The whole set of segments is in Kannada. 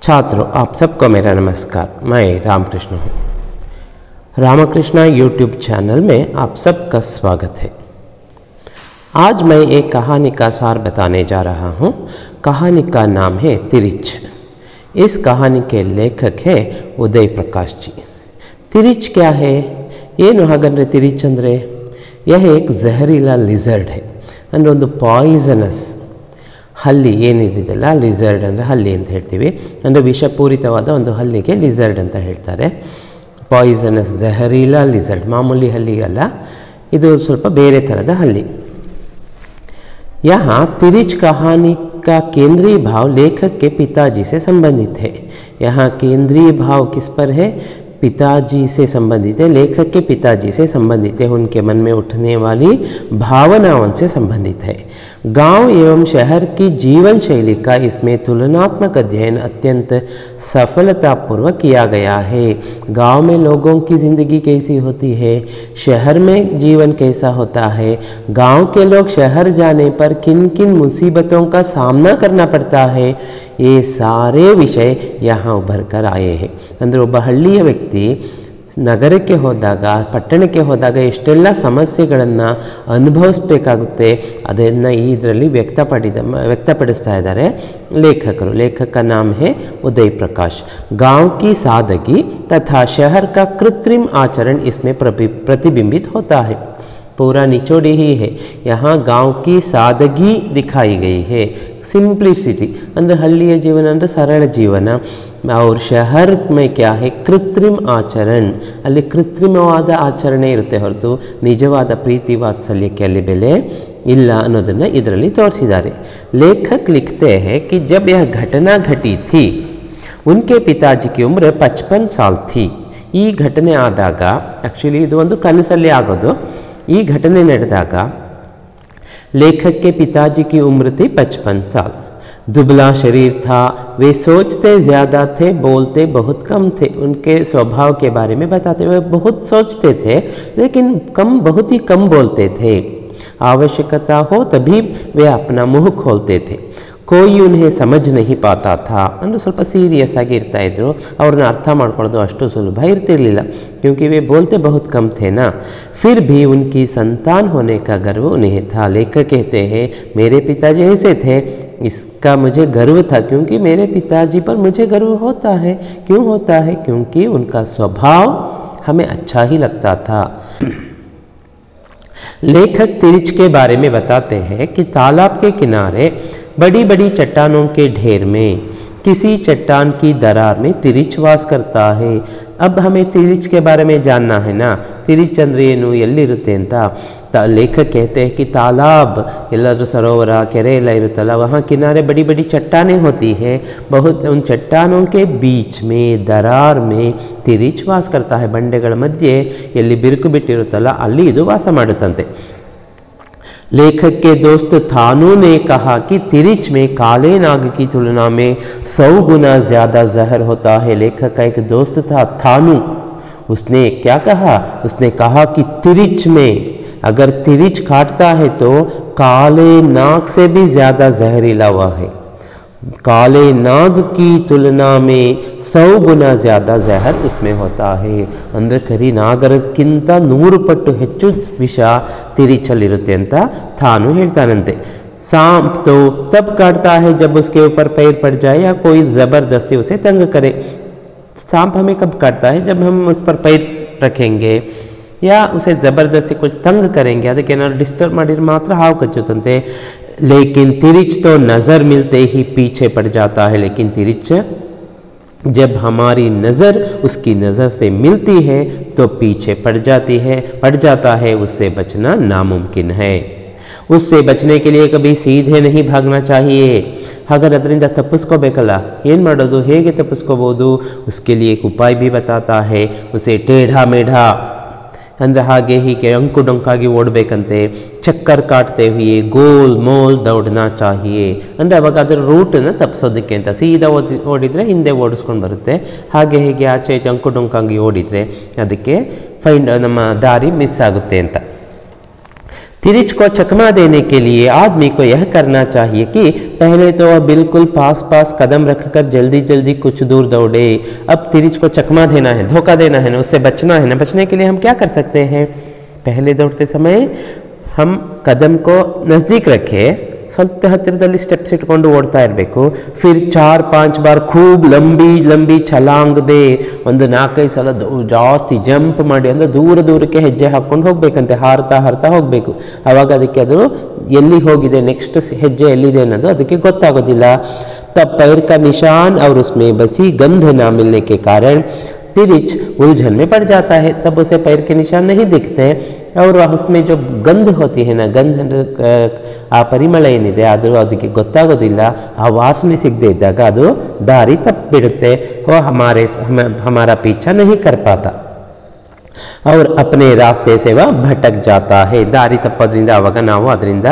छात्रों, आप सबको मेरा नमस्कार। मैं रामकृष्ण हूँ। रामकृष्ण यूट्यूब चैनल में आप सबका स्वागत है। आज मैं एक कहानी का सार बताने जा रहा हूँ। कहानी का नाम है तिरिच। इस कहानी के लेखक है उदय प्रकाश जी। तिरिच क्या है? ಏನು ಹಾಗಂದರೆ ತಿರಿಚ್ ಅಂದರೆ यह एक जहरीला ಲಿಸರ್ಡ್ है ಅಂದರೆ ಒಂದು ಪಾಯ್ಸನಸ್ ಹಲ್ಲಿ ಏನಿದೆಯಲ್ಲ, ಲಿಸರ್ಡ್ ಅಂದರೆ ಹಲ್ಲಿ ಅಂತ ಹೇಳ್ತೀವಿ, ಅಂದರೆ ವಿಷಪೂರಿತವಾದ ಒಂದು ಹಲ್ಲಿಗೆ ಲಿಸರ್ಡ್ ಅಂತ ಹೇಳ್ತಾರೆ. ಪಾಯ್ಸನಸ್ ಜಹರೀಲಾ ಲಿಸರ್ಡ್, ಮಾಮೂಲಿ ಹಲ್ಲಿಗಲ್ಲ, ಇದು ಸ್ವಲ್ಪ ಬೇರೆ ಥರದ ಹಲ್ಲಿ. यहाँ तिरिच कहानी का केंद्रीय भाव लेखक के पिताजी से संबंधित है. यहाँ केंद्रीय भाव किस पर है? पिताजी से संबंधित है, लेखक के पिताजी से संबंधित है, उनके मन में उठने वाली भावनाओं से संबंधित है. गांव एवं शहर की जीवन शैली का इसमें तुलनात्मक अध्ययन अत्यंत सफलतापूर्वक किया गया है. गांव में लोगों की ज़िंदगी कैसी होती है, शहर में जीवन कैसा होता है, गांव के लोग शहर जाने पर किन किन मुसीबतों का सामना करना पड़ता है, ये सारे विषय यहाँ उभर कर आए हैं. ಅಂದರೆ ಒಬ್ಬ ಹಳ್ಳಿಯ ವ್ಯಕ್ತಿ ನಗರಕ್ಕೆ ಹೋದಾಗ, ಪಟ್ಟಣಕ್ಕೆ ಹೋದಾಗ ಎಷ್ಟೆಲ್ಲ ಸಮಸ್ಯೆಗಳನ್ನು ಅನುಭವಿಸಬೇಕಾಗುತ್ತೆ ಅದನ್ನು ಇದರಲ್ಲಿ ವ್ಯಕ್ತಪಡಿಸ್ತಾ ಇದ್ದಾರೆ ಲೇಖಕರು. लेखक का नाम है उदय प्रकाश. गांव की सादगी तथा शहर का कृत्रिम आचरण इसमें प्रतिबिंबित होता है. पूरा निचोड़ ही है. यहाँ गांव की सादगी दिखाई गई है, सिंप्लिसिटी, ಅಂದರೆ ಹಳ್ಳಿಯ ಜೀವನ ಅಂದರೆ ಸರಳ ಜೀವನ. और शहर में क्या है? कृत्रिम आचरण, ಅಲ್ಲಿ ಕೃತ್ರಿಮವಾದ ಆಚರಣೆ ಇರುತ್ತೆ ಹೊರತು ನಿಜವಾದ ಪ್ರೀತಿ ವಾತ್ಸಲ್ಯಕ್ಕೆ ಅಲ್ಲಿ ಬೆಲೆ ಇಲ್ಲ ಅನ್ನೋದನ್ನು ಇದರಲ್ಲಿ ತೋರಿಸಿದ್ದಾರೆ. लेखक लिखते हैं कि जब यह घटना घटी थी उनके पिताजी की उम्र 55 साल थी. ಈ ಘಟನೆ ಆದಾಗ, ಆ್ಯಕ್ಚುಲಿ ಇದು ಒಂದು ಕನಸಲ್ಲಿ ಆಗೋದು, ಈ ಘಟನೆ ನಡೆದಾಗ लेखक के पिताजी की उम्र थी 55 साल. दुबला शरीर था, वे सोचते ज़्यादा थे, बोलते बहुत कम थे. उनके स्वभाव के बारे में बताते हुए बहुत सोचते थे लेकिन बहुत ही कम बोलते थे. आवश्यकता हो तभी वे अपना मुँह खोलते थे. कोई उन्हें समझ नहीं पाता था. ಅಂದರೆ ಸ್ವಲ್ಪ ಸೀರಿಯಸ್ ಆಗಿ ಇರ್ತಾಯಿದ್ರು, ಅವ್ರನ್ನ ಅರ್ಥ ಮಾಡ್ಕೊಳ್ಳೋದು ಅಷ್ಟು ಸುಲಭ ಇರ್ತಿರಲಿಲ್ಲ, क्योंकि वे बोलते बहुत कम थे ना. फिर भी उनकी संतान होने का गर्व उन्हें था. लेखक कहते हैं मेरे पिताजी ऐसे थे, इसका मुझे गर्व था, क्योंकि मेरे पिताजी पर मुझे गर्व होता है. क्यों होता है? क्योंकि उनका स्वभाव हमें अच्छा ही लगता था. लेखक तिरिच के बारे में बताते हैं कि तालाब के किनारे बड़ी बड़ी चट्टानों के ढेर में किसी चट्टान की दरार में तिरिच वास करता है. अब हमें तिरिच के बारे में जानना है ना. तिरिच ಅಂದ್ರೆ ಏನು, ಎಲ್ಲಿರುತ್ತೆ ಅಂತ. लेखक कहते हैं कि तालाब, ಎಲ್ಲಾದರೂ सरोवर ಕೆರೆ ಎಲ್ಲ ಇರುತ್ತಲ್ಲ, वहाँ किनारे बड़ी बड़ी चट्टानें होती है. बहुत उन चट्टानों के बीच में, दरार में तिरिच वास करता है. ಬಂಡೆಗಳ ಮಧ್ಯೆ ಎಲ್ಲಿ ಬಿರುಕು ಬಿಟ್ಟಿರುತ್ತಲ್ಲ ಅಲ್ಲಿ ಇದು ವಾಸ ಮಾಡುತ್ತಂತೆ. लेखक के दोस्त थानू ने कहा कि तिरिच में काले नाग की तुलना में 100 गुना ज़्यादा जहर होता है. लेखक का एक दोस्त था थानू, उसने क्या कहा? उसने कहा कि तिरिच में अगर तिरिच काटता है तो काले नाग से भी ज़्यादा जहरीला हुआ है. काले नाग की तुलना में 100 गुना ज़्यादा जहर उसमें होता है. ಅಂದರೆ ಕರಿ ನಾಗರಕ್ಕಿಂತ 100 ಪಟ್ಟು ಹೆಚ್ಚು ವಿಷ ತಿರಿಚಲ್ಲಿರುತ್ತೆ ಅಂತ ತಾನು ಹೇಳ್ತಾನಂತೆ. सांप तो तब काटता है जब उसके ऊपर पैर पड़ जाए या कोई ज़बरदस्ती उसे तंग करे. सांप हमें कब काटता है? जब हम उस पर पैर रखेंगे या उसे ज़बरदस्ती कुछ तंग करेंगे, ಅದಕ್ಕೆ ಏನಾದ್ರು ಡಿಸ್ಟರ್ಬ್ ಮಾಡಿದ್ರೆ ಮಾತ್ರ ಹಾವು ಕಚ್ಚುತ್ತಂತೆ. लेकिन तिरिच तो नज़र मिलते ही पीछे पड़ जाता है. लेकिन तिरिच जब हमारी नज़र उसकी नज़र से मिलती है तो पीछे पड़ जाता है. उससे बचना नामुमकिन है. उससे बचने के लिए कभी सीधे नहीं भागना चाहिए. अगर ಅದರಿಂದ ತಪ್ಪಿಸ್ಕೋಬೇಕಲ್ಲ, ಏನು ಮಾಡೋದು, ಹೇಗೆ ತಪ್ಪಿಸ್ಕೋಬೋದು? उसके लिए एक उपाय भी बताता है. उसे टेढ़ा मेढ़ा ಅಂದರೆ ಹಾಗೆ ಹೀಗೆ ಅಂಕು ಡೊಂಕಾಗಿ ಓಡಬೇಕಂತೆ. ಚಕ್ಕರ್ ಕಾಟ್ತೆ ಹುಯೇ ಗೋಲ್ ಮೋಲ್ ದೌಡ್ನಾ ಚಾಹಿಯೇ, ಅಂದರೆ ಅವಾಗ ಅದರ ರೂಟನ್ನು ತಪ್ಪಿಸೋದಕ್ಕೆ ಅಂತ. ಸೀದಾ ಓಡಿದರೆ ಹಿಂದೆ ಓಡಿಸ್ಕೊಂಡು ಬರುತ್ತೆ, ಹಾಗೆ ಹೀಗೆ ಆಚೆ ಅಂಕು ಡೊಂಕಾಗಿ ಓಡಿದರೆ ಅದಕ್ಕೆ ನಮ್ಮ ದಾರಿ ಮಿಸ್ ಆಗುತ್ತೆ ಅಂತ. तिरिच को चकमा देने के लिए आदमी को यह करना चाहिए कि पहले तो वह बिल्कुल पास पास कदम रखकर जल्दी जल्दी कुछ दूर दौड़े। अब तिरिच को चकमा देना है, धोखा देना है ना, उससे बचना है ना। बचने के लिए हम क्या कर सकते हैं? पहले दौड़ते समय हम कदम को नज़दीक रखें, ಸ್ವಲ್ಪ ಹತ್ತಿರದಲ್ಲಿ ಸ್ಟೆಪ್ಸ್ ಇಟ್ಕೊಂಡು ಓಡ್ತಾ ಇರಬೇಕು. ಫಿರ್ 4-5 ಬಾರ್ ಖೂಬ್ ಲಂಬಿ ಛಲಾಂಗದೆ ಒಂದು 4-5 ಸಲ ಜಾಸ್ತಿ ಜಂಪ್ ಮಾಡಿ ಅಂದರೆ ದೂರಕ್ಕೆ ಹೆಜ್ಜೆ ಹಾಕ್ಕೊಂಡು ಹೋಗಬೇಕಂತೆ, ಹಾರ್ತಾ ಹೋಗಬೇಕು. ಆವಾಗ ಅದಕ್ಕೆ ಅದು ಎಲ್ಲಿ ಹೋಗಿದೆ, ನೆಕ್ಸ್ಟ್ ಹೆಜ್ಜೆ ಎಲ್ಲಿದೆ ಅನ್ನೋದು ಅದಕ್ಕೆ ಗೊತ್ತಾಗೋದಿಲ್ಲ. तब पैर का निशान और उसमें बसी गंध ना मिलने के कारण तिरिच उलझन में पड़ जाता है. तब उसे पैर के निशान नहीं दिखते और उसमें जो गंध होती है ना, गंध ಆ ಪರಿಮಳ ಏನಿದೆ ಅದು ಅದಕ್ಕೆ ಗೊತ್ತಾಗೋದಿಲ್ಲ. ಆ ವಾಸನೆ ಸಿಗದೆ ಇದ್ದಾಗ ಅದು ದಾರಿ ತಪ್ಪಿಬಿಡುತ್ತೆ. हमारा पीछा नहीं कर पाता और अपने रास्ते से वह भटक जाता है. ದಾರಿ ತಪ್ಪೋದ್ರಿಂದ ಆವಾಗ ನಾವು ಅದರಿಂದ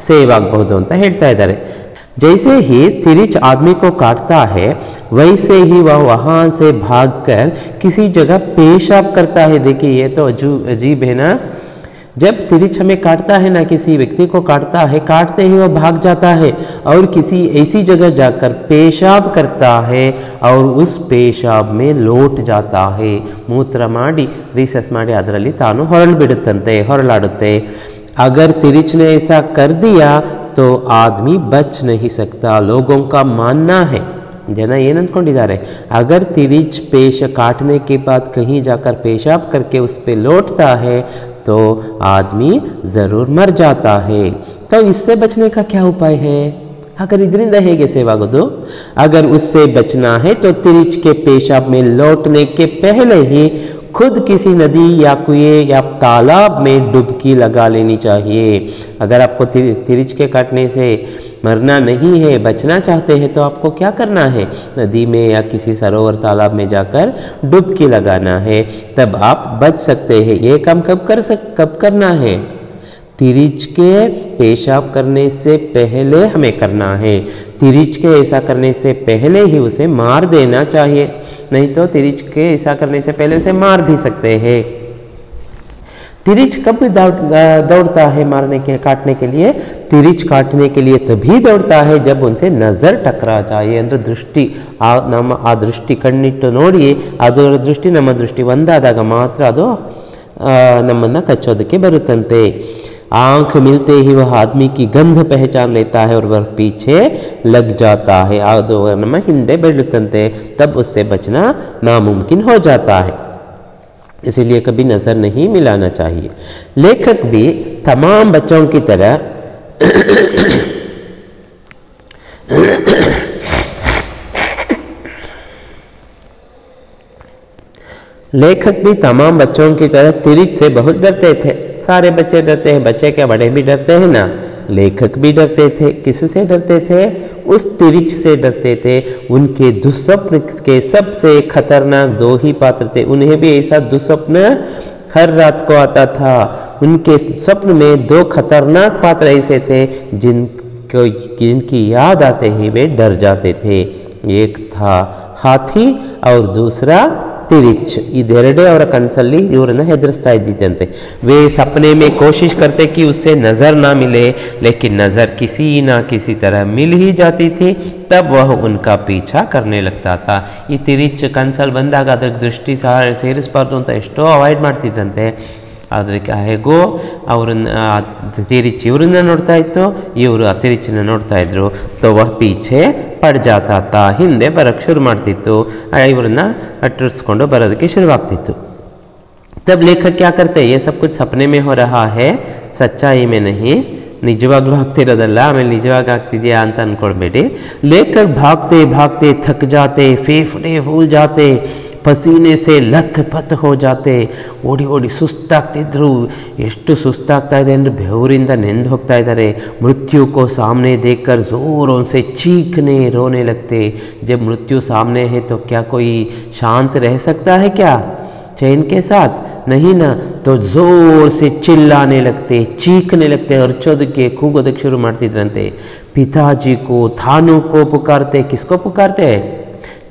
ಸೇವ್ ಆಗಬಹುದು ಅಂತ ಹೇಳ್ತಾ ಇದ್ದಾರೆ. जैसे ही तिरिच आदमी को काटता है वैसे ही वह वहाँ से भागकर किसी जगह पेशाब करता है. देखिए ये तो अजीब है ना. जब तिरिच हमें काटता है ना, किसी व्यक्ति को काटता है, काटते ही वह भाग जाता है और किसी ऐसी जगह जाकर पेशाब करता है और उस पेशाब में लौट जाता है. ಮೂತ್ರ ಮಾಡಿ ರಿಸಸ್ ಮಾಡಿ ಅದರಲ್ಲಿ ತಾನು ಹೊರಳಿಬಿಡುತ್ತಂತೆ, ಹೊರಳಾಡುತ್ತೆ. अगर तिरिच ने ऐसा कर दिया तो आदमी बच नहीं सकता. लोगों का मानना है, जन ये अंद्ಕೊಂಡಿದ್ದಾರೆ, अगर तिरिच काटने के बाद कहीं जाकर पेशाब करके उस पे लौटता है तो आदमी ज़रूर मर जाता है. तो इससे बचने का क्या उपाय है? अगर ಇದರಿಂದ ಹೇಗೆ ಸೇವ್ ಆಗೋದು? अगर उससे बचना है तो तिरिच के पेशाब में लौटने के पहले ही खुद किसी नदी या कुएं या तालाब में डुबकी लगा लेनी चाहिए. अगर आपको तिरिच के काटने से मरना नहीं है, बचना चाहते हैं, तो आपको क्या करना है? नदी में या किसी सरोवर तालाब में जाकर डुबकी लगाना है, तब आप बच सकते हैं. ये काम कब करना है? तिरिच के पेशाब करने से पहले हमें करना है. तिरिच के ऐसा करने से पहले ही उसे मार देना चाहिए, नहीं तो तिरिच के ऐसा करने से पहले उसे मार भी सकते हैं. तिरिच कब दौड़ता है काटने के लिए? तिरिच काटने के लिए तभी दौड़ता है जब उनसे नज़र टकरा जाए. ಅಂದರೆ ದೃಷ್ಟಿ ನಮ್ಮ ಆ ದೃಷ್ಟಿ ಕಣ್ಣಿಟ್ಟು ನೋಡಿ ಅದರ ದೃಷ್ಟಿ ನಮ್ಮ ದೃಷ್ಟಿ ಒಂದಾದಾಗ ಮಾತ್ರ ಅದು ನಮ್ಮನ್ನು ಕಚ್ಚೋದಕ್ಕೆ ಬರುತ್ತಂತೆ. आँख मिलते ही वह आदमी की गंध पहचान लेता है और वह पीछे लग जाता है. ಅದು ನಮ್ಮ ಹಿಂದೆ ಬೆಳುತ್ತಂತೆ, तब उससे बचना नामुमकिन हो जाता है. इसलिए कभी नज़र नहीं मिलाना चाहिए. लेखक भी तमाम बच्चों की तरह तिरिच से बहुत डरते थे. सारे बच्चे डरते हैं, बच्चे क्या बड़े भी डरते हैं ना. लेखक भी डरते थे. किससे डरते थे? उस तिरिच से डरते थे. उनके दुस्वप्न के सबसे खतरनाक 2 ही पात्र थे. उन्हें भी ऐसा दुस्वप्न हर रात को आता था. उनके स्वप्न में 2 खतरनाक पात्र ऐसे थे जिनकी याद आते ही वे डर जाते थे. एक था हाथी और दूसरा तिरिच. ಇದೆರಡೇ ಅವರ ಕನಸಲ್ಲಿ ಇವರನ್ನು ಹೆದರಿಸ್ತಾ ಇದ್ದಿದ್ದಂತೆ. वे सपने में कोशिश करते कि उससे नज़र ना मिले, लेकिन नज़र किसी ना किसी तरह मिल ही जाती थी. तब वह उनका पीछा करने लगता था. ಈ ತಿರಿಚ್ ಕನಸಲ್ಲಿ ಬಂದಾಗ ಅದಕ್ಕೆ ದೃಷ್ಟಿ ಸೇರಿಸಬಾರ್ದು ಅಂತ ಎಷ್ಟೋ ಅವಾಯ್ಡ್ ಮಾಡ್ತಿದ್ದಂತೆ. ಆದರೆ ಹೇಗೋ ತಿರಿಚ್ ಇವರನ್ನ ನೋಡ್ತಾ ಇತ್ತು, ಇವರು ಆ ತಿರಿಚನ್ನ ನೋಡ್ತಾ ಇದ್ರು. तो वह पीछे पड़ जाता था. ಹಿಂದೆ ಬರೋಕ್ಕೆ ಶುರು ಮಾಡ್ತಿತ್ತು, ಇವರನ್ನ ಅಟ್ಟಿಸ್ಕೊಂಡು ಬರೋದಕ್ಕೆ ಶುರುವಾಗ್ತಿತ್ತು. तब लेखक क्या करते? ये सब कुछ सपने में हो रहा है, सच्चाई में नहीं. ನಿಜವಾಗ್ಲೂ ಆಗ್ತಿರೋದಲ್ಲ, ಆಮೇಲೆ ನಿಜವಾಗಿ ಆಗ್ತಿದೆಯಾ ಅಂತ ಅಂದ್ಕೊಳ್ಬೇಡಿ. लेखक भागते भागते थक जाते, फेफड़े फूल जाते, पसीने से लथपथ हो जाते. ಓಡಿ ಓಡಿ ಸುಸ್ತಾಗ್ತಿದ್ರು. ಎಷ್ಟು ಸುಸ್ತಾಗ್ತಾ ಇದೆ ಅಂದರೆ ಬೆವರಿಂದ ನೆಂದು ಹೋಗ್ತಾ ಇದ್ದಾರೆ. मृत्यु को सामने देखकर जोरों से चीखने रोने लगते. जब मृत्यु सामने है तो क्या कोई शांत रह सकता है क्या चैन के साथ? नहीं ना. तो जोर से चिल्लाने लगते, चीखने लगते, अर्चोदಕ್ಕೆ ಕೂಗೋದಕ್ಕೆ ಶುರು ಮಾಡ್ತಿದ್ರಂತೆ. पिताजी को थानू को पुकारते. किसको पुकारते?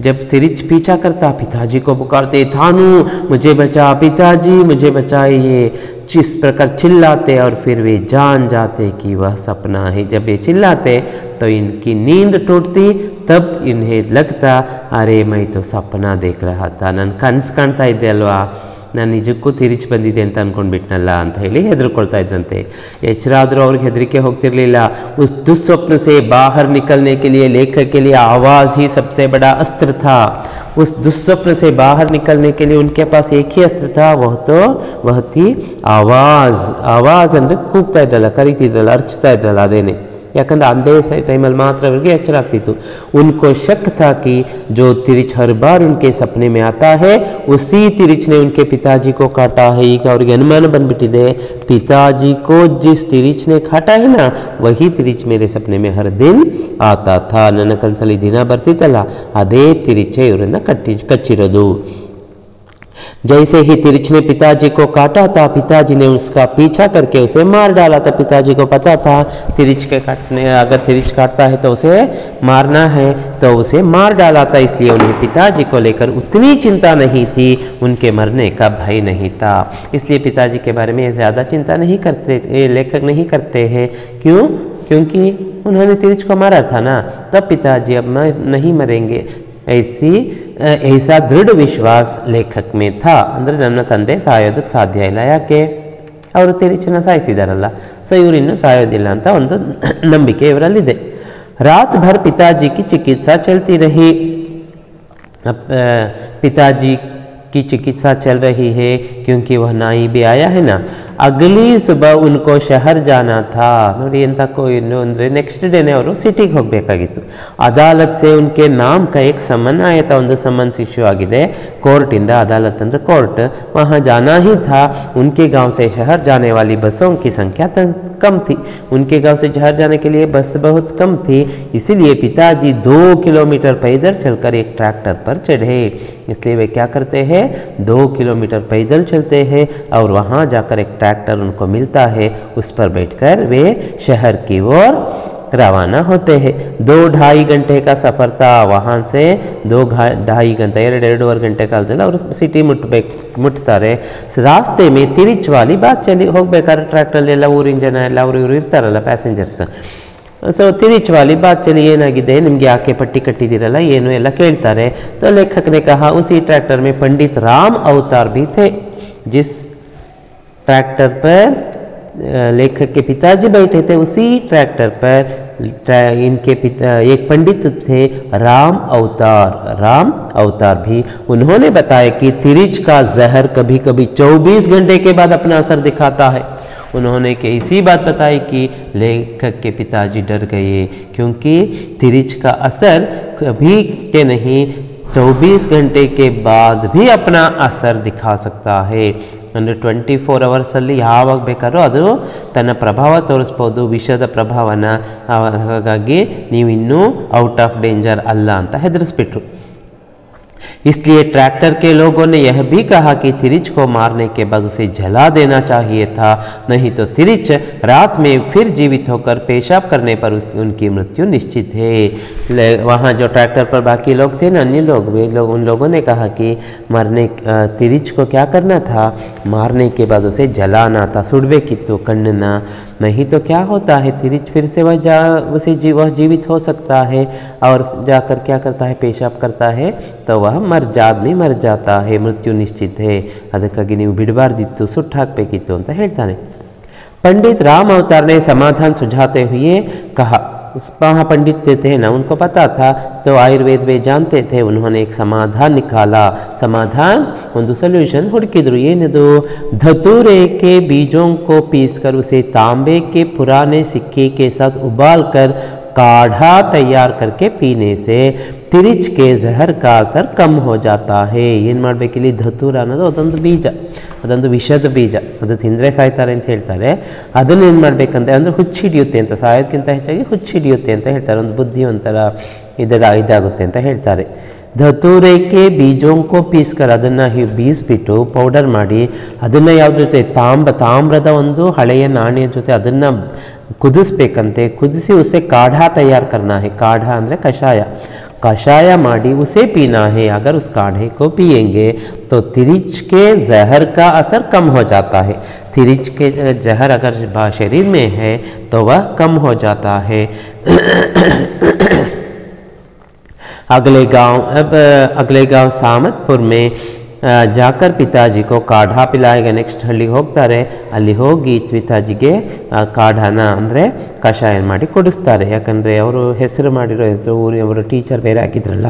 जब तिरिच पीछा करता पिताजी को पुकारते, थानू मुझे बचा, पिताजी मुझे बचाइए. जिस प्रकार चिल्लाते और फिर वे जान जाते कि वह सपना है। जब ये चिल्लाते तो इनकी नींद टूटती, तब इन्हें लगता अरे मैं तो सपना देख रहा था, ನಾನು ಕನಸು ಕಾಣ್ತಾ ಇದ್ದೆ ಅಲ್ವಾ, ನಾನು ನಿಜಕ್ಕೂ ತಿರುಚಿ ಬಂದಿದೆ ಅಂತ ಅಂದ್ಕೊಂಡ್ಬಿಟ್ನಲ್ಲ ಅಂತ ಹೇಳಿ ಹೆದರ್ಕೊಳ್ತಾ ಇದ್ರಂತೆ। ಎಚ್ಚರಾದರೂ ಅವ್ರಿಗೆ ಹೆದರಿಕೆ ಹೋಗ್ತಿರಲಿಲ್ಲ। उस दुस्वप्न से बाहर निकलने के लिए लेखक के लिए आवाज़ ही सबसे बड़ा अस्त्र था। उस दुस्वप्न से बाहर निकलने के लिए उनके पास एक ही अस्त्र था, वह थी आवाज़। आवाज़ ಅಂದರೆ ಕೂಗ್ತಾ ಇದ್ರಲ್ಲ, ಕರಿತಿದ್ರಲ್ಲ, ಅರ್ಚ್ತಾ ಇದ್ರಲ್ಲ, ಅದೇನೆ। ಯಾಕಂದ್ರೆ ಅಂದೇ ಟೈಮಲ್ಲಿ ಮಾತ್ರ ಅವರಿಗೆ ಎಚ್ಚರ ಆಗ್ತಿತ್ತು। उनको शक था कि जो तिरिच हर बार उनके सपने में आता है उसी तिरिच ने उनके पिताजी को काटा है। ಈಗ ಅವರಿಗೆ ಅನುಮಾನ ಬಂದ್ಬಿಟ್ಟಿದೆ, पिताजी को जिस तिरिच ने काटा है ना वही तिरिच मेरे सपने में हर दिन आता था। ನನ್ನ ಕನಸಲ್ಲಿ ದಿನ ಬರ್ತಿತ್ತಲ್ಲ ಅದೇ ತಿರಿಚೆ ಇವರನ್ನ ಕಚ್ಚಿರೋದು। जैसे ही तिरिच ने पिताजी को काटा था, पिताजी ने उसका पीछा करके उसे मार डाला था। पिताजी को पता था तिरिच के काटने, अगर तिरिच काटता है तो उसे मारना है, तो उसे मार डाला था। इसलिए उन्हें पिताजी को लेकर उतनी चिंता नहीं थी, उनके मरने का भय नहीं था। इसलिए पिताजी के बारे में ज़्यादा चिंता नहीं करते, लेखक नहीं करते हैं। क्यों? क्योंकि उन्होंने तिरिच को मारा था ना, तब पिताजी अब नहीं मरेंगे, ऐसा दृढ़ विश्वास लेखक में था। ಅಂದರೆ ನನ್ನ ತಂದೆ ಸಾಯೋದಕ್ಕೆ ಸಾಧ್ಯ ಇಲ್ಲ, ಯಾಕೆ ಅವರು ತಿರಿಚನ್ನ ಸಾಯಿಸಿದಾರಲ್ಲ, ಸೊ ಇವರಿನ್ನೂ ಸಾಯೋದಿಲ್ಲ ಅಂತ ಒಂದು ನಂಬಿಕೆ ಇವರಲ್ಲಿದೆ। रात भर पिताजी की चिकित्सा चलती रही। पिताजी की चिकित्सा चल रही है क्योंकि वह नाई भी आया है ना। अगली सुबह उनको शहर जाना था। ನೋಡಿ ಎಂತ ಅಂದರೆ ನೆಕ್ಸ್ಟ್ ಡೇನೇ ಅವರು ಸಿಟಿಗೆ ಹೋಗಬೇಕಾಗಿತ್ತು। अदालत से उनके नाम का एक समन आया था, ಒಂದು समन्स इश्यू ಆಗಿದೆ कोर्टिंದ। अदालत ಅಂದರೆ कोर्ट, वहाँ जाना ही था। उनके गांव से शहर जाने वाली बसों की संख्या कम थी। उनके गांव से शहर जाने के लिए बस बहुत कम थी, इसीलिए पिताजी 2 किलोमीटर पैदल चलकर एक ट्रैक्टर पर चढ़े। इसलिए वे क्या करते हैं, 2 किलोमीटर पैदल चलते हैं और वहाँ जाकर एक ट्रैक्टर उनको मिलता है, उस पर बैठकर वे शहर की ओर रवाना होते हैं। 2-2.5 घंटे का सफ़र था। वहाँ से 2-2.5 घंटे 2-2.5 घंटे ಕಾಲದಲ್ಲಿ ಅವರು ಸಿಟಿ ಮುಟ್ತಾರೆ। ರಾಸ್ತೆ ಮೇ ತಿರಿಚ್ ವಾಲಿ ಬಾತ್ ಚಲಿ ಹೋಗ್ಬೇಕಾದ್ರೆ ಟ್ರ್ಯಾಕ್ಟರಲ್ಲಿ ಎಲ್ಲ ಊರಿನ ಜನ ಎಲ್ಲ ಅವರು ಇವರು ಇರ್ತಾರಲ್ಲ ಪ್ಯಾಸೆಂಜರ್ಸ್। ಸೊ ತಿರಿಚ್ ವಾಲಿ ಬಾತ್ ಚಲಿ ಏನಾಗಿದೆ, ನಿಮಗೆ ಯಾಕೆ ಪಟ್ಟಿ ಕಟ್ಟಿದ್ದೀರಲ್ಲ ಏನು ಎಲ್ಲ ಕೇಳ್ತಾರೆ। तो लेखक ने कहा उसी ट्रैक्टर में पंडित राम अवतार भी थे। जिस ट्रैक्टर पर लेखक के पिताजी बैठे थे उसी ट्रैक्टर पर इनके पिता एक पंडित थे राम अवतार भी। उन्होंने बताया कि तिरिच का जहर कभी कभी 24 घंटे के बाद अपना असर दिखाता है। उन्होंने कि इसी बात बताई कि लेखक के पिताजी डर गए क्योंकि तिरिच का असर कभी के नहीं 24 घंटे के बाद भी अपना असर दिखा सकता है। ಅಂದರೆ 24 ಅವರ್ಸಲ್ಲಿ ಯಾವಾಗ ಬೇಕಾದ್ರೂ ಅದು ತನ್ನ ಪ್ರಭಾವ ತೋರಿಸ್ಬೋದು, ವಿಷದ ಪ್ರಭಾವನ। ಹಾಗಾಗಿ ನೀವು ಇನ್ನೂ ಔಟ್ ಆಫ್ ಡೇಂಜರ್ ಅಲ್ಲ ಅಂತ ಹೆದರಿಸ್ಬಿಟ್ರು। इसलिए ट्रैक्टर के लोगों ने यह भी कहा कि तिरिच को मारने के बाद उसे जला देना चाहिए था, नहीं तो तिरिच रात में फिर जीवित होकर पेशाब करने पर उनकी मृत्यु निश्चित है। वहाँ जो ट्रैक्टर पर बाकी लोग थे ना, अन्य लोग, वे लोग उन लोगों ने कहा कि तिरिच को क्या करना था, मारने के बाद उसे जलाना था, सुड़बे की तो कण्णना, नहीं तो क्या होता है तिरिच फिर से वह जीवित हो सकता है और जाकर क्या करता है, पेशाब करता है, तो वह ಆದಮಿ ಮರ್ ಜಾತಾ ಹೇ, ಮೃತ್ಯು ನಿಶ್ಚಿತ ಹೇ, ಅದಕ್ಕಾಗಿ ನೀವು ಬಿಡಬಾರ್ದಿತ್ತು, ಸುಟ್ಟು ಹಾಕಬೇಕಿತ್ತು ಅಂತ ಹೇಳ್ತಾನೆ। पंडित राम अवतार ने समाधान सुझाते हुए कहा, वहाँ पंडित थे ना, उनको पता था, तो आयुर्वेद वे जानते थे। उन्होंने एक समाधान निकाला। समाधान ಒಂದು ಸೊಲ್ಯೂಷನ್ ಹುಡುಕಿದ್ರು। ಏನಿದು, धतूरे के बीजों को पीसकर उसे तांबे के पुराने सिक्के के साथ उबालकर काढ़ा तैयार करके पीने से तिरिच के जहर का असर कम हो जाता है। ಏನು ಮಾಡಬೇಕಿಲ್ಲಿ, ಧತೂರ ಅನ್ನೋದು ಅದೊಂದು ಬೀಜ, ಅದೊಂದು ವಿಷದ ಬೀಜ, ಅದು ತಿಂದರೆ ಸಾಯ್ತಾರೆ ಅಂತ ಹೇಳ್ತಾರೆ। ಅದನ್ನು ಏನು ಮಾಡಬೇಕಂತ ಅಂದರೆ ಹುಚ್ಚಿಡಿಯುತ್ತೆ ಅಂತ, ಸಾಯೋದಕ್ಕಿಂತ ಹೆಚ್ಚಾಗಿ ಹುಚ್ಚಿಡಿಯುತ್ತೆ ಅಂತ ಹೇಳ್ತಾರೆ, ಒಂದು ಬುದ್ಧಿ ಒಂಥರ ಇದಾಗುತ್ತೆ ಅಂತ ಹೇಳ್ತಾರೆ। धतूरे के बीजों को पीसकर ಅದನ್ನು ಬೀಸ್ಬಿಟ್ಟು ಪೌಡರ್ ಮಾಡಿ ಅದನ್ನು ಯಾವುದ್ರ ಜೊತೆ, ತಾಮ್ರದ ಒಂದು ಹಳೆಯ ನಾಣ್ಯ ಜೊತೆ ಅದನ್ನು ಕುದಿಸ್ಬೇಕಂತೆ। ಕುದಿಸಿ ಉಸೆ ಕಾಢಾ ತಯಾರು ಕರ್ನಾ ಹೇ, ಕಾಢಾ ಅಂದರೆ ಕಷಾಯ, कषाय माड़ी उसे पीना है। अगर उस काढ़े को पिएंगे तो तिरिच के जहर का असर कम हो जाता है। तिरिच के जहर अगर शरीर में है तो वह कम हो जाता है। अगले गांव सामतपुर में जाकर पिताजी को काढ़ा पिलाएगा। नेक्स्ट हಳ್ಳಿ ಹೋಗ್ತಾರೆ, ಅಲ್ಲಿ ಹೋಗಿ ಪಿತಾಜಿಗೆ ಕಾಢಾನ ಅಂದರೆ ಕಷಾಯ ಮಾಡಿ ಕೊಡಿಸ್ತಾರೆ. ಯಾಕಂದರೆ ಅವರು ಹೆಸರು ಮಾಡಿರೋ ಊರಿನವರು ಟೀಚರ್ ಬೇರೆ ಹಾಕಿದ್ರಲ್ಲ.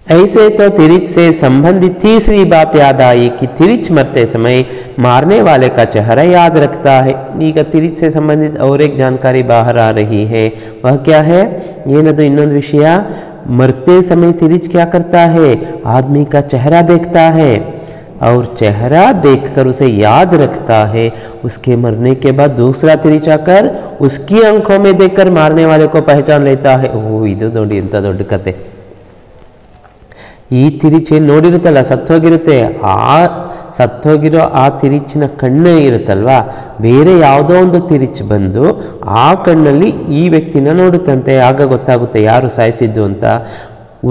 ऐसे तो तिरिच से संबंधित तीसरी बात याद आई कि तिरिच मरते समय मारने वाले का चेहरा याद रखता है। ಈಗ तिरिच से संबंधित और एक जानकारी बाहर आ रही है। वह क्या है? ಏನದು ಇನ್ನೊಂದು ವಿಷಯ, मरते समय तिरिच क्या करता है? आदमी का चेहरा देखता है और चेहरा देखकर उसे याद रखता है। उसके मरने के बाद दूसरा तिरिच आकर उसकी आंखों में देखकर मारने वाले को पहचान लेता है। ಓ ಇದು ನೋಡಿ ಎಂಥ ದೊಡ್ಡ ಕತೆ. ಈ ತಿರಿಚಿ ನೋಡಿರುತ್ತಲ್ಲ, ಸತ್ತೋಗಿರುತ್ತೆ, ಆ ಸತ್ತೋಗಿರೋ ಆ ತಿರಿಚಿನ ಕಣ್ಣೇ ಇರುತ್ತಲ್ವಾ, ಬೇರೆ ಯಾವುದೋ ಒಂದು ತಿರಿಚ್ ಬಂದು ಆ ಕಣ್ಣಲ್ಲಿ ಈ ವ್ಯಕ್ತಿನ ನೋಡುತ್ತಂತೆ. ಆಗ ಗೊತ್ತಾಗುತ್ತೆ ಯಾರು ಸಾಯಿಸಿದ್ದು ಅಂತ.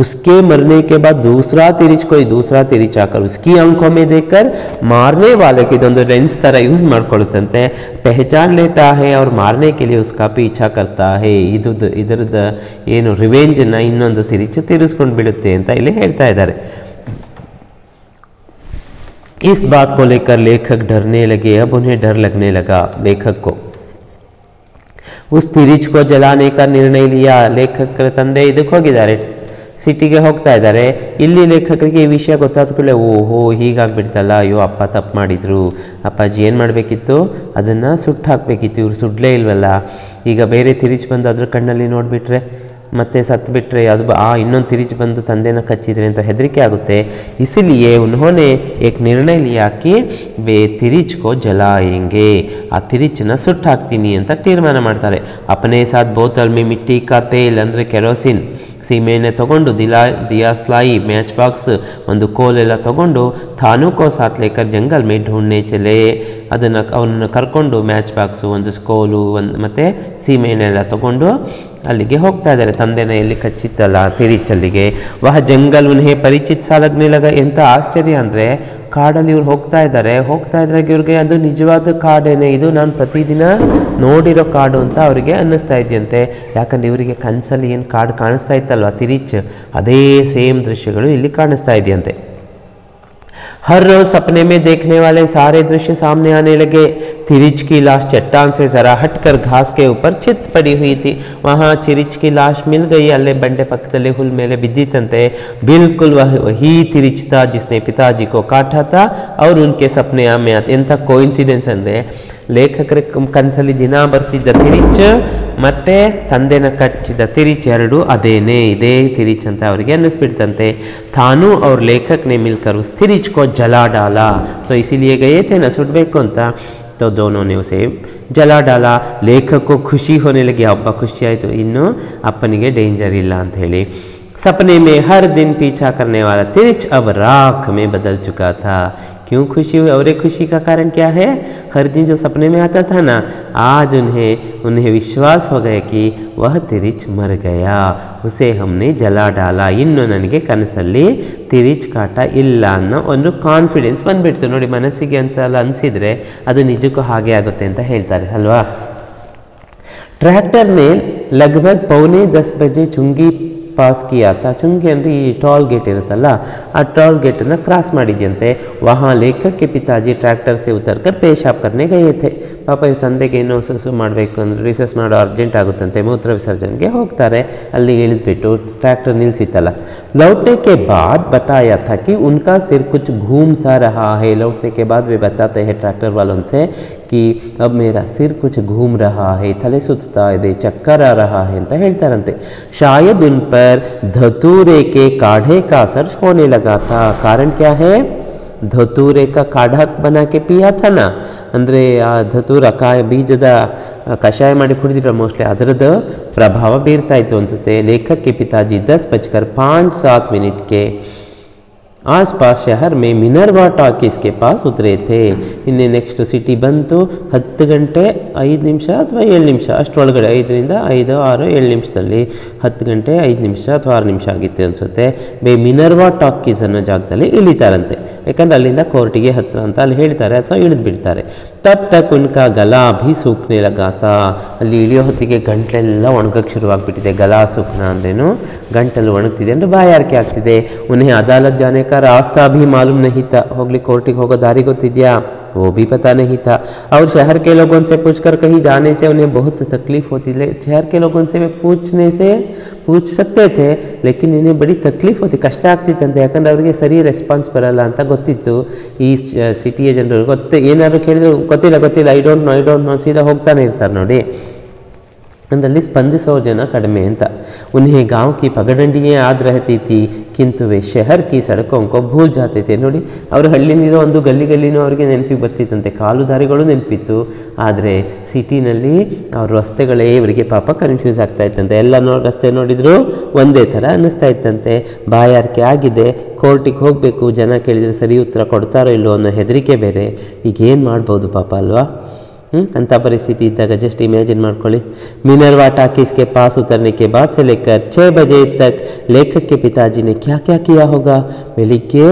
उसके मरने के बाद दूसरा तिरिच कोई दूसरा तिरिच आकर उसकी आंखों में देखकर मारने वाले की ಇದೊಂದು लेंस ತರ ಯೂಸ್ ಮಾಡ್ಕೊಳ್ಳುತ್ತಂತೆ, पहचान लेता है और मारने के लिए उसका पीछा करता है. ಇದರದ ಏನು ರಿವೆಂಜ್ ನ ಇನ್ನೊಂದು ತಿರಿಚು ತೀರಿಸ್ಕೊಂಡು ಬಿಡುತ್ತೆ ಅಂತ ಇಲ್ಲಿ ಹೇಳ್ತಾ ಇದ್ದಾರೆ. इस बात को लेकर लेखक डरने लगे. अब उन्हें डर लगने लगा लेखक को. उस तिरिच को जलाने का निर्णय लिया. लेखक ತಂದೆ ಇದಕ್ಕೆ ಹೋಗಿದ್ದಾರೆ, ಸಿಟಿಗೆ ಹೋಗ್ತಾ ಇದ್ದಾರೆ. ಇಲ್ಲಿ ಲೇಖಕರಿಗೆ ಈ ವಿಷಯ ಗೊತ್ತಾದ ಕೂಡಲೇ ಓಹೋ ಹೀಗಾಗ್ಬಿಡ್ತಲ್ಲ, ಅಯ್ಯೋ ಅಪ್ಪ ತಪ್ಪು ಮಾಡಿದರು, ಅಪ್ಪಾಜಿ ಏನು ಮಾಡಬೇಕಿತ್ತು, ಅದನ್ನು ಸುಟ್ಟು ಹಾಕಬೇಕಿತ್ತು, ಇವ್ರು ಸುಡಲೇ ಇಲ್ವಲ್ಲ. ಈಗ ಬೇರೆ ತಿರಿಚ್ ಬಂದು ಅದ್ರ ಕಣ್ಣಲ್ಲಿ ನೋಡಿಬಿಟ್ರೆ ಮತ್ತೆ ಸತ್ತುಬಿಟ್ರೆ ಅದು ಇನ್ನೊಂದು ತಿರಿಚ್ ಬಂದು ತಂದೆನ ಕಚ್ಚಿದ್ರೆ ಅಂತ ಹೆದರಿಕೆ ಆಗುತ್ತೆ. ಇಸಿಲಿಯೇ ಉನ್होंने एक निर्णय लिया कि वे तिरिच को जलाएंगे. ಆ ತಿರಿಚನ್ನ ಸುಟ್ಟು ಹಾಕ್ತೀನಿ ಅಂತ ತೀರ್ಮಾನ ಮಾಡ್ತಾರೆ. अपने साथ बोतल में मिट्टी का तेल ಅಂದರೆ ಕೆರೋಸಿನ್ ಸೀಮೆಎಣ್ಣೆ ತೊಗೊಂಡು दिया स्लाई मैच बॉक्स ಒಂದು ಕೋಲೆಲ್ಲ ತೊಗೊಂಡು थानू को साथ लेकर जंगल में ढूंढने चले. ಅದನ್ನು ಅವನನ್ನು ಕರ್ಕೊಂಡು ಮ್ಯಾಚ್ ಬಾಕ್ಸು, ಒಂದು ಕೋಲು, ಮತ್ತು ಸೀಮೆಎಣ್ಣೆ ಎಲ್ಲ ತೊಗೊಂಡು ಅಲ್ಲಿಗೆ ಹೋಗ್ತಾ ಇದ್ದಾರೆ. ತಂದೆನ ಎಲ್ಲಿ ಕಚ್ಚಿತ್ತಲ್ಲ ತಿರಿಚಲ್ಲಿಗೆ. ವಹ ಜಂಗಲ್ ಉನ್ಹೇ ಪರಿಚಿತ್ ಸಾ ಲಗ್ನೆ ಲಗ. ಎಂಥ ಆಶ್ಚರ್ಯ ಅಂದರೆ ಕಾಡಲ್ಲಿ ಇವ್ರು ಹೋಗ್ತಾ ಇದ್ರಾಗ ಇವ್ರಿಗೆ ಅದು ನಿಜವಾದ ಕಾಡೇನೆ, ಇದು ನಾನು ಪ್ರತಿದಿನ ನೋಡಿರೋ ಕಾಡು ಅಂತ ಅವರಿಗೆ ಅನ್ನಿಸ್ತಾ ಇದೆಯಂತೆ. ಯಾಕಂದರೆ ಇವರಿಗೆ ಕನಸಲ್ಲಿ ಏನು ಕಾಡು ಕಾಣಿಸ್ತಾ ಇತ್ತಲ್ವ ತಿರಿಚ್, ಅದೇ ಸೇಮ್ ದೃಶ್ಯಗಳು ಇಲ್ಲಿ ಕಾಣಿಸ್ತಾ ಇದೆಯಂತೆ. हर रोज सपने में देखने वाले सारे दृश्य सामने आने लगे. तिरिच की लाश चट्टान से जरा हटकर घास के ऊपर चित पड़ी हुई थी. वहाँ तिरिच की लाश मिल गई. अल्ले बंडे पक्कदले हुल मेले बिद्दितंते. बिल्कुल वही तिरिच था जिसने पिताजी को काटा था और उनके सपने में आते. ಎಂಥ ಕೋಇನ್ಸಿಡೆನ್ಸ್ ಅಂದರೆ ಲೇಖಕರ ಕನಸಲ್ಲಿ ದಿನ ಬರ್ತಿದ್ದ ತಿರಿಚ್ ಮತ್ತು ತಂದೆನ ಕಚ್ಚಿದ ತಿರಿಚ್ ಎರಡು ಅದೇನೇ, ಇದೇ ತಿರಿಚ್ ಅಂತ ಅವರಿಗೆ ಅನ್ನಿಸ್ಬಿಡ್ತಂತೆ. थानू और लेखक ने मिलकर उस तिरिच को जला डाला. तो इसीलिए गए थे ना सुडಬೇಕು ಅಂತ. तो दोनों ने उसे जला डाला. लेखक को खुशी होने लगी. अब्ब खुशी आಯಿತು, ಇನ್ನು ಅಪ್ಪನಿಗೆ ಡೇಂಜರ್ ಇಲ್ಲ ಅಂತ ಹೇಳಿ. सपने में हर दिन पीछा करने वाला तिरिच अब राख में बदल चुका था. क्यों खुशी हुई? और खुशी का कारण क्या है? हर दिन जो सपने में आता था ना, आज उन्हें विश्वास हो गया कि वह तिरिच मर गया, उसे हमने जला डाला. ಇನ್ನು ನನಗೆ ಕನಸಲ್ಲಿ ತಿರಿಚ್ ಕಾಟ ಇಲ್ಲ ಅನ್ನೋ ಒಂದು ಕಾನ್ಫಿಡೆನ್ಸ್ ಬಂದುಬಿಡ್ತು. ನೋಡಿ, ಮನಸ್ಸಿಗೆ ಅಂತೆಲ್ಲ ಅನಿಸಿದರೆ ಅದು ನಿಜಕ್ಕೂ ಹಾಗೆ ಆಗುತ್ತೆ ಅಂತ ಹೇಳ್ತಾರೆ ಅಲ್ವಾ. ट्रैक्टर ने लगभग 9:45 बजे चुंगी पास किया था. चुंगी ಅಂದರೆ ಈ टोल गेट ಇರುತ್ತಲ್ಲ, ಆ टोल गेटನ್ನು ಕ್ರಾಸ್ ಮಾಡಿದ್ಯಂತೆ. वहाँ लेखक के पिताजी ट्रैक्टर से उतरकर पेशाब करने गए थे. ಪಾಪ ಇವ್ರ ತಂದೆಗೆ ಏನೋ ಸುಸು ಮಾಡಬೇಕು ಅಂದರೆ ರಿಸರ್ಚ್ ಮಾಡೋ ಅರ್ಜೆಂಟ್ ಆಗುತ್ತಂತೆ, ಮೂತ್ರ ವಿಸರ್ಜನೆಗೆ ಹೋಗ್ತಾರೆ. ಅಲ್ಲಿ ಇಳಿದ್ಬಿಟ್ಟು ಟ್ರ್ಯಾಕ್ಟರ್ ನಿಲ್ಲಿಸಿತ್ತಲ್ಲ. लौटने के बाद बताया था कि उनका सिर कुछ घूम सा रहा है. लौटने के बाद वे बताते हैं ट्रैक्टर वालों से कि अब मेरा सिर कुछ घूम रहा है, ತಲೆ ಸುತ್ತಾ ಇದೆ, ಚಕ್ಕರ್ आ रहा है ಅಂತ ಹೇಳ್ತಾರಂತೆ. शायद उन पर धतूरे के काढ़े का असर होने लगा था. कारण क्या है? धतूरे का काढ़ा बना के पिया था ना, ಅಂದರೆ ಆ ಧತೂರ ಬೀಜದ ಕಷಾಯ ಮಾಡಿ ಕುಡಿದಿರೋ ಮೋಸ್ಟ್ಲಿ ಅದರದ್ದು ಪ್ರಭಾವ ಬೀರ್ತಾ ಇತ್ತು ಅನಿಸುತ್ತೆ. ಲೇಖಕ್ ಕೆ ಪಿತಾಜಿ 10:05 के आसपास शहर में मिनर्वा ಟಾಕೀಸ್ के पास उतरे थे। ಇನ್ನೇ ನೆಕ್ಸ್ಟ್ ಸಿಟಿ ಬಂತು 10 ಗಂಟೆ 5 ನಿಮಿಷ ಅಥವಾ 7 ನಿಮಿಷ ಅಷ್ಟರೊಳಗಡೆ 5ರಿಂದ 5 6 7 ನಿಮಿಷದಲ್ಲಿ 10 ಗಂಟೆ 5 ನಿಮಿಷ ಅಥವಾ 6 ನಿಮಿಷ ಆಗಿತ್ತು ಅನಿಸುತ್ತೆ ಮಿನರ್ವಾ ಟಾಕೀಸ್ ಅನ್ನೋ ಜಾಗದಲ್ಲಿ ಇಳಿತಾರಂತೆ ಯಾಕಂದರೆ ಅಲ್ಲಿಂದ ಕೋರ್ಟಿಗೆ ಹತ್ರ ಅಂತ ಅಲ್ಲಿ ಹೇಳ್ತಾರೆ ಅಥವಾ ಇಳಿದು ಬಿಡ್ತಾರೆ ತಬ್ ತಕ್ ಉನ್ಕಾ ಗಲಾ ಭೀ ಸೂಖ್ನೆ ಲಗಾತಾ ಅಲ್ಲಿ ಇಳಿಯೋ ಹೊತ್ತಿಗೆ ಗಂಟಲೆಲ್ಲ ಒಣಗಕ್ಕೆ ಶುರುವಾಗ್ಬಿಟ್ಟಿದೆ ಗಲಾ ಸೂಖ್ನ ಅಂದ್ರೇನು ಗಂಟಲು ಒಣಗ್ತಿದೆ ಅಂದರೆ ಬಾಯಾರಿಕೆ ಆಗ್ತಿದೆ ಉನ್ಹೇ ಅದಾಲತ್ ಜಾನೆ का रास्ता भी मालूम नहीं था होगली कोर्टिಗೆ ಹೋಗೋ ದಾರಿ ಗೊತ್ತಿದೆಯಾ वो भी पता नहीं था और शहर के लोगों से पूछकर कहीं जाने से उन्हें बहुत तकलीफ होती है शहर के लोगों से वे पूछने से पूछ सकते थे लेकिन इन्हें बड़ी तकलीफ होती ಕಷ್ಟ ಆಗ್ತಿತ್ತಂತೆ ಯಾಕಂದರೆ ಅವರಿಗೆ ಸರಿ ರೆಸ್ಪಾನ್ಸ್ ಬರಲ್ಲ ಅಂತ ಗೊತ್ತಿತ್ತು ಈ ಸಿಟಿಯ ಜನರು ಏನಾದ್ರು ಕೇಳಿದ್ರು ಗೊತ್ತಿಲ್ಲ ಐ ಡೋಂಟ್ ನೋ ಸೀದಾ ಹೋಗ್ತಾನೆ ಇರ್ತಾರೆ ನೋಡಿ अंदर स्पंदिसो जन कड़मे अंत उन्हें गांव की पगडंडियाँ याद रहती थी किंतु वे शहर की सड़कों को भूल जाते थे ನೋಡಿ ಅವರು ಹಳ್ಳಿನಿರೋ ಒಂದು ಗಲ್ಲಿನೂ ಅವರಿಗೆ ನೆನಪಿಗೆ ಬರ್ತಿತ್ತಂತೆ ಕಾಲು ದಾರಿಗಳು ನೆನಪಿತ್ತು ಆದರೆ ಸಿಟಿನಲ್ಲಿ ಅವ್ರ ರಸ್ತೆಗಳೇ ಇವರಿಗೆ ಪಾಪ ಕನ್ಫ್ಯೂಸ್ ಆಗ್ತಾ ಇತ್ತಂತೆ ಎಲ್ಲ ರಸ್ತೆ ನೋಡಿದ್ರು ಒಂದೇ ಥರ ಅನ್ನಿಸ್ತಾ ಇತ್ತಂತೆ ಬಾಯಾರಿಕೆ ಆಗಿದೆ ಕೋರ್ಟಿಗೆ ಹೋಗಬೇಕು ಜನ ಕೇಳಿದರೆ ಸರಿ ಉತ್ತರ ಕೊಡ್ತಾರೋ ಇಲ್ಲೋ ಅನ್ನೋ ಹೆದರಿಕೆ ಬೇರೆ ಈಗ ಏನು ಮಾಡ್ಬೋದು ಪಾಪ ಅಲ್ವಾ अंत परिस्थिति इद्दाग जस्ट इमेजिन माड्ಕೊಳ್ಳಿ मिनर्वा ಟಾಕೀಸ್ के पास उतरने के बाद से लेकर 6 बजे तक लेखक के पिताजी ने क्या क्या किया होगा ಬೆಳಿಗ್ಗೆ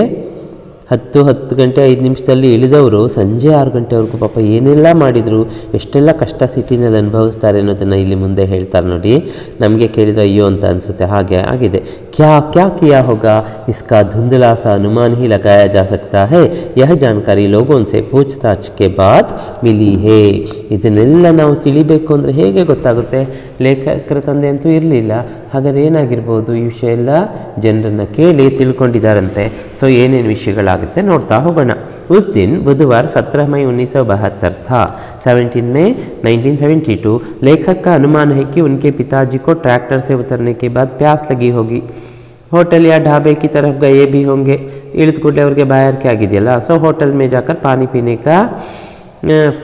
10 ಗಂಟೆ 5 ನಿಮಿಷದಲ್ಲಿ ಇಳಿದವರು ಸಂಜೆ 6 ಗಂಟೆವರೆಗೂ ಪಾಪ ಏನೆಲ್ಲ ಮಾಡಿದರು ಎಷ್ಟೆಲ್ಲ ಕಷ್ಟ ಸಿಟಿನಲ್ಲಿ ಅನುಭವಿಸ್ತಾರೆ ಅನ್ನೋದನ್ನು ಇಲ್ಲಿ ಮುಂದೆ ಹೇಳ್ತಾರೆ ನೋಡಿ ನಮಗೆ ಕೇಳಿದ್ರೆ ಅಯ್ಯೋ ಅಂತ ಅನಿಸುತ್ತೆ ಹಾಗೆ ಆಗಿದೆ क्या क्या किया होगा इसका धुंधला सा अनुमान ही लगाया जा सकता है यह जानकारी लोगों से पूछताछ के बाद मिली है ಇದನ್ನೆಲ್ಲ ನಾವು ತಿಳಿಬೇಕು ಅಂದರೆ ಹೇಗೆ ಗೊತ್ತಾಗುತ್ತೆ ಲೇಖಕರ ತಂದೆ ಅಂತೂ ಇರಲಿಲ್ಲ ಹಾಗಾದ್ರೆ ಏನಾಗಿರ್ಬೋದು ಈ ವಿಷಯ ಎಲ್ಲ ಜನರನ್ನು ಕೇಳಿ ತಿಳ್ಕೊಂಡಿದ್ದಾರಂತೆ ಸೊ ಏನೇನು ವಿಷಯಗಳಾಗುತ್ತೆ ನೋಡ್ತಾ ಹೋಗೋಣ उस दिन बुधवार 17 मई 1972 था 17 मई 1972 लेखक का अनुमान है कि उनके पिताजी को ट्रैक्टर से उतरने के बाद प्यास लगी होगी होटल या ढाबे की तरफ गए भी होंगे इಳಿದ ಕೂಡಲೇ ಅವರಿಗೆ ಬಾಯಾರಿಕೆ ಆಗಿದೆಯಲ್ಲ ಸೊ होटल में जाकर पानी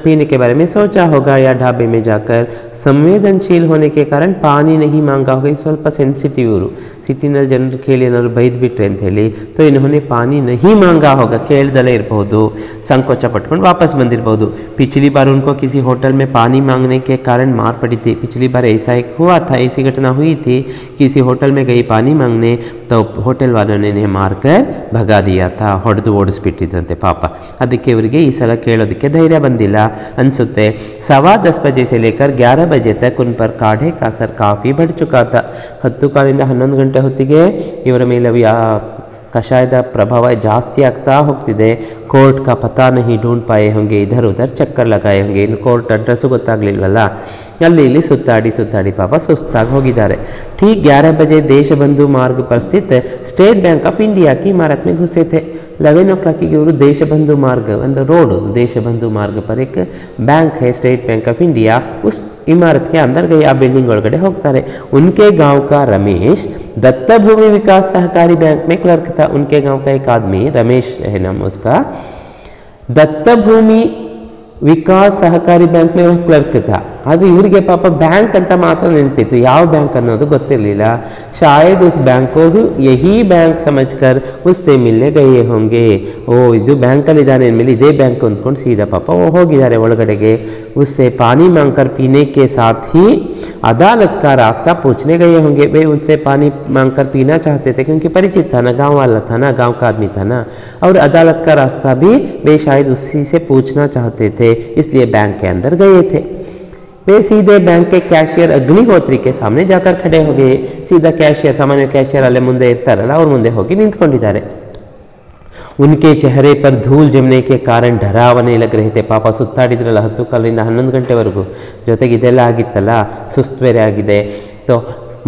पीने के बारे में सोचा होगा या ढाबे में जाकर संवेदनशील होने के कारण पानी नहीं मांगा होगा ಸ್ವಲ್ಪ ಸೆನ್ಸಿಟಿವ್ ಇವರು ಸಿಟಿನಲ್ಲಿ ಜನರು ಕೇಳಿ ಏನಾದ್ರು ಬೈದ್ಬಿಟ್ರೆ ಅಂತ ಹೇಳಿ तो इन्होंने पानी नहीं मांगा होगा ಕೇಳ್ದಲೇ ಇರಬಹುದು ಸಂಕೋಚ ಪಟ್ಕೊಂಡು ವಾಪಸ್ ಬಂದಿರಬಹುದು पिछली बार उनको किसी होटल में पानी मांगने के कारण मार पड़ी थी पिछली बार ऐसा एक हुआ था ऐसी घटना हुई थी किसी होटल में गई पानी मांगने तो होटल वालों ने इन्हें मारकर भगा दिया था ಹೊಡೆದು ಓಡಿಸ್ಬಿಟ್ಟಿದ್ರಂತೆ ಪಾಪ ಅದಕ್ಕೆ ಇವರಿಗೆ ಈ ಸಲ ಕೇಳೋದಕ್ಕೆ ಧೈರ್ಯ ಬಂದಿಲ್ಲ ಅನಿಸುತ್ತೆ 10:15 बजे से लेकर 11 बजे तक उन पर काढ़े का असर काफ़ी बढ़ चुका था 10 ಕಾಲಿಂದ 11 ಗಂಟೆ ಹೊತ್ತಿಗೆ ಇವರ ಮೇಲೆ ಕಷಾಯದ ಪ್ರಭಾವ ಜಾಸ್ತಿ ಆಗ್ತಾ ಹೋಗ್ತಿದೆ ಕೋರ್ಟ್ का पता नहीं ढूंढ पाए होंगे इधर उधर चक्कर लगाए होंगे ಇನ್ನು ಕೋರ್ಟ್ ಅಡ್ರೆಸ್ಸು ಗೊತ್ತಾಗಲಿಲ್ವಲ್ಲ ಅಲ್ಲಿ ಇಲ್ಲಿ ಸುತ್ತಾಡಿ ಪಾಪ ಸುಸ್ತಾಗಿ ಹೋಗಿದ್ದಾರೆ ठीक 11 बजे देशबंधु मार्ग पर स्थित स्टेट बैंक ऑफ इंडिया की इमारत में घुसे थे 11 o'clock की इವರು देशबंधु मार्ग मतलब रोड देशबंधु मार्ग पर एक बैंक है स्टेट बैंक ऑफ इंडिया उस इमारत के अंदर गए आ बिल्डिंग ಒಳಗಡೆ ಹೋಗ್ತಾರೆ उनके गांव का रमेश दत्तभूमि विकास सहकारी बैंक में क्लर्क था उनके गांव का एक आदमी रमेश है नाम उसका दत्तभूमि विकास सहकारी बैंक में वह क्लर्क था ಆದರೆ ಇವರಿಗೆ ಪಾಪ ಬ್ಯಾಂಕ್ ಅಂತ ಮಾತ್ರ ನೆನಪಿತ್ತು ಯಾವ ಬ್ಯಾಂಕ್ ಅನ್ನೋದು ಗೊತ್ತಿರಲಿಲ್ಲ ಶಾಯದ್ ಉಸ್ ಬ್ಯಾಂಕ್ को यही बैंक समझकर उससे मिलने गए होंगे ಓ ಇದು ಬ್ಯಾಂಕಲ್ಲಿ ಇದ್ದಾನೆ ಅಂದಮೇಲೆ ಇದೇ ಬ್ಯಾಂಕ್ ಅಂದ್ಕೊಂಡು ಸೀದಾ ಪಾಪ ಹೋಗಿದ್ದಾರೆ ಒಳಗಡೆಗೆ उससे पानी मांगकर पीने के साथ ही अदालत का रास्ता पूछने गए होंगे वे उनसे पानी मांगकर पीना चाहते थे क्योंकि परिचित था ना गाँव वाला था ना गाँव का आदमी था ना और अदालत का रास्ता भी वे शायद उसी से पूछना चाहते थे इसलिए बैंक के अंदर गए थे वे सीधे बैंक के कैशियर अग्निहोत्री के सामने जाकर खड़े हो गए सीधा कैशियर सामान्य कैशियर अल्ले ಮುಂದೆ ಇರ್ತಾರಲ್ಲ ಅವ್ರ ಮುಂದೆ ಹೋಗಿ ನಿಂತ್ಕೊಂಡಿದ್ದಾರೆ उनके चेहरे पर धूल जमने के कारण डरावने लग रहे थे ಪಾಪ ಸುತ್ತಾಡಿದ್ರಲ್ಲ 10 ಕಾಲಿಂದ 11 ಗಂಟೆವರೆಗೂ ಜೊತೆಗೆ ಇದೆಲ್ಲ ಆಗಿತ್ತಲ್ಲ ಸುಸ್ತು ಬೇರೆ ಆಗಿದೆ तो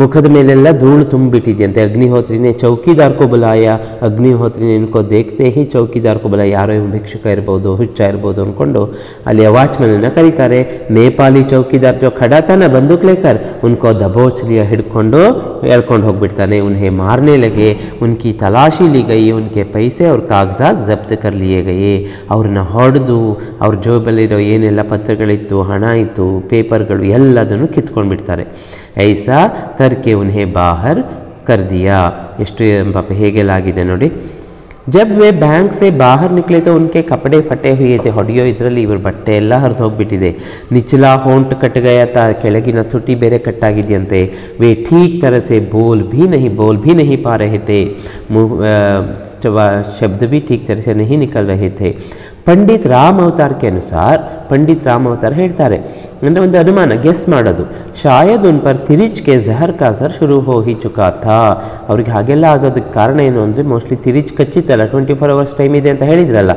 मुखद मेलेಲ್ಲ धूल ತುಂಬಿಟ್ಟಿದೆಯಂತೆ अग्निहोत्री ने चौकीदार को बुलाया अग्निहोत्री ने इनको देखते ही चौकीदार को बुलाया ಯಾರೋ ಭಿಕ್ಷುಕ ಇರಬಹುದು ಹುಚ್ಚ ಇರಬಹುದು ಅನ್ಕೊಂಡು ಅಲ್ಲಿ ವಾಚ್ಮನ್ ಅನ್ನು ಕರೀತಾರೆ ನೇಪಾಳಿ चौकीदार जो खड़ा था ना बंदूक लेकर उनको दबोच लिया ಹಿಡ್ಕೊಂಡು ಎಳ್ಕೊಂಡು ಹೋಗ್ಬಿಡ್ತಾನೆ उन्हें मारने लगे उनकी तलाशी ली गई उनके पैसे और कागजात जब्त कर लिए गए ಅವ್ರನ್ನ ಹೊಡೆದು ಅವ್ರ ಜೋಬಲ್ಲಿರೋ ಏನೆಲ್ಲ ಪತ್ರಗಳಿತ್ತು ಹಣ ಇತ್ತು ಪೇಪರ್ಗಳು ಎಲ್ಲದನ್ನು ಕಿತ್ಕೊಂಡು ಬಿಡ್ತಾರೆ ऐसा करके उन्हें बाहर कर दिया ಎಷ್ಟು ಪಾಪ ಹೇಗೆಲ್ಲಾಗಿದೆ ನೋಡಿ जब वे बैंक से बाहर निकले तो उनके कपड़े फटे हुए थे. ಹೊಡೆಯೋ ಇದರಲ್ಲಿ ಇವ್ರ ಬಟ್ಟೆ ಎಲ್ಲ ಹರಿದು ಹೋಗ್ಬಿಟ್ಟಿದೆ. निचला होंठ कट गया था, ಕೆಳಗಿನ ತುಟಿ ಬೇರೆ ಕಟ್ಟಾಗಿದೆಯಂತೆ. वे ठीक तरह से बोल भी नहीं पा रहे थे. शब्द भी ठीक तरह से नहीं निकल रहे थे. पंडित राम अवतार के अनुसार, पंडित राम अवतार ಹೇಳ್ತಾರೆ ಅಂದರೆ ಒಂದು ಅನುಮಾನ, ಗೆಸ್ ಮಾಡೋದು, ಶಾಯದ್ ಉನ್ ಪರ್ ತಿರಿಚ್ ಕೆ ಜಹರ್ का असर शुरू हो ही चुका था. ಅವ್ರಿಗೆ ಹಾಗೆಲ್ಲ ಆಗೋದಕ್ಕೆ ಕಾರಣ ಏನು ಅಂದರೆ ಮೋಸ್ಟ್ಲಿ ತಿರಿಚ್ ಕಚ್ಚಿತ್ತಲ್ಲ, 24 hours ಟೈಮ್ ಇದೆ ಅಂತ ಹೇಳಿದ್ರಲ್ಲ,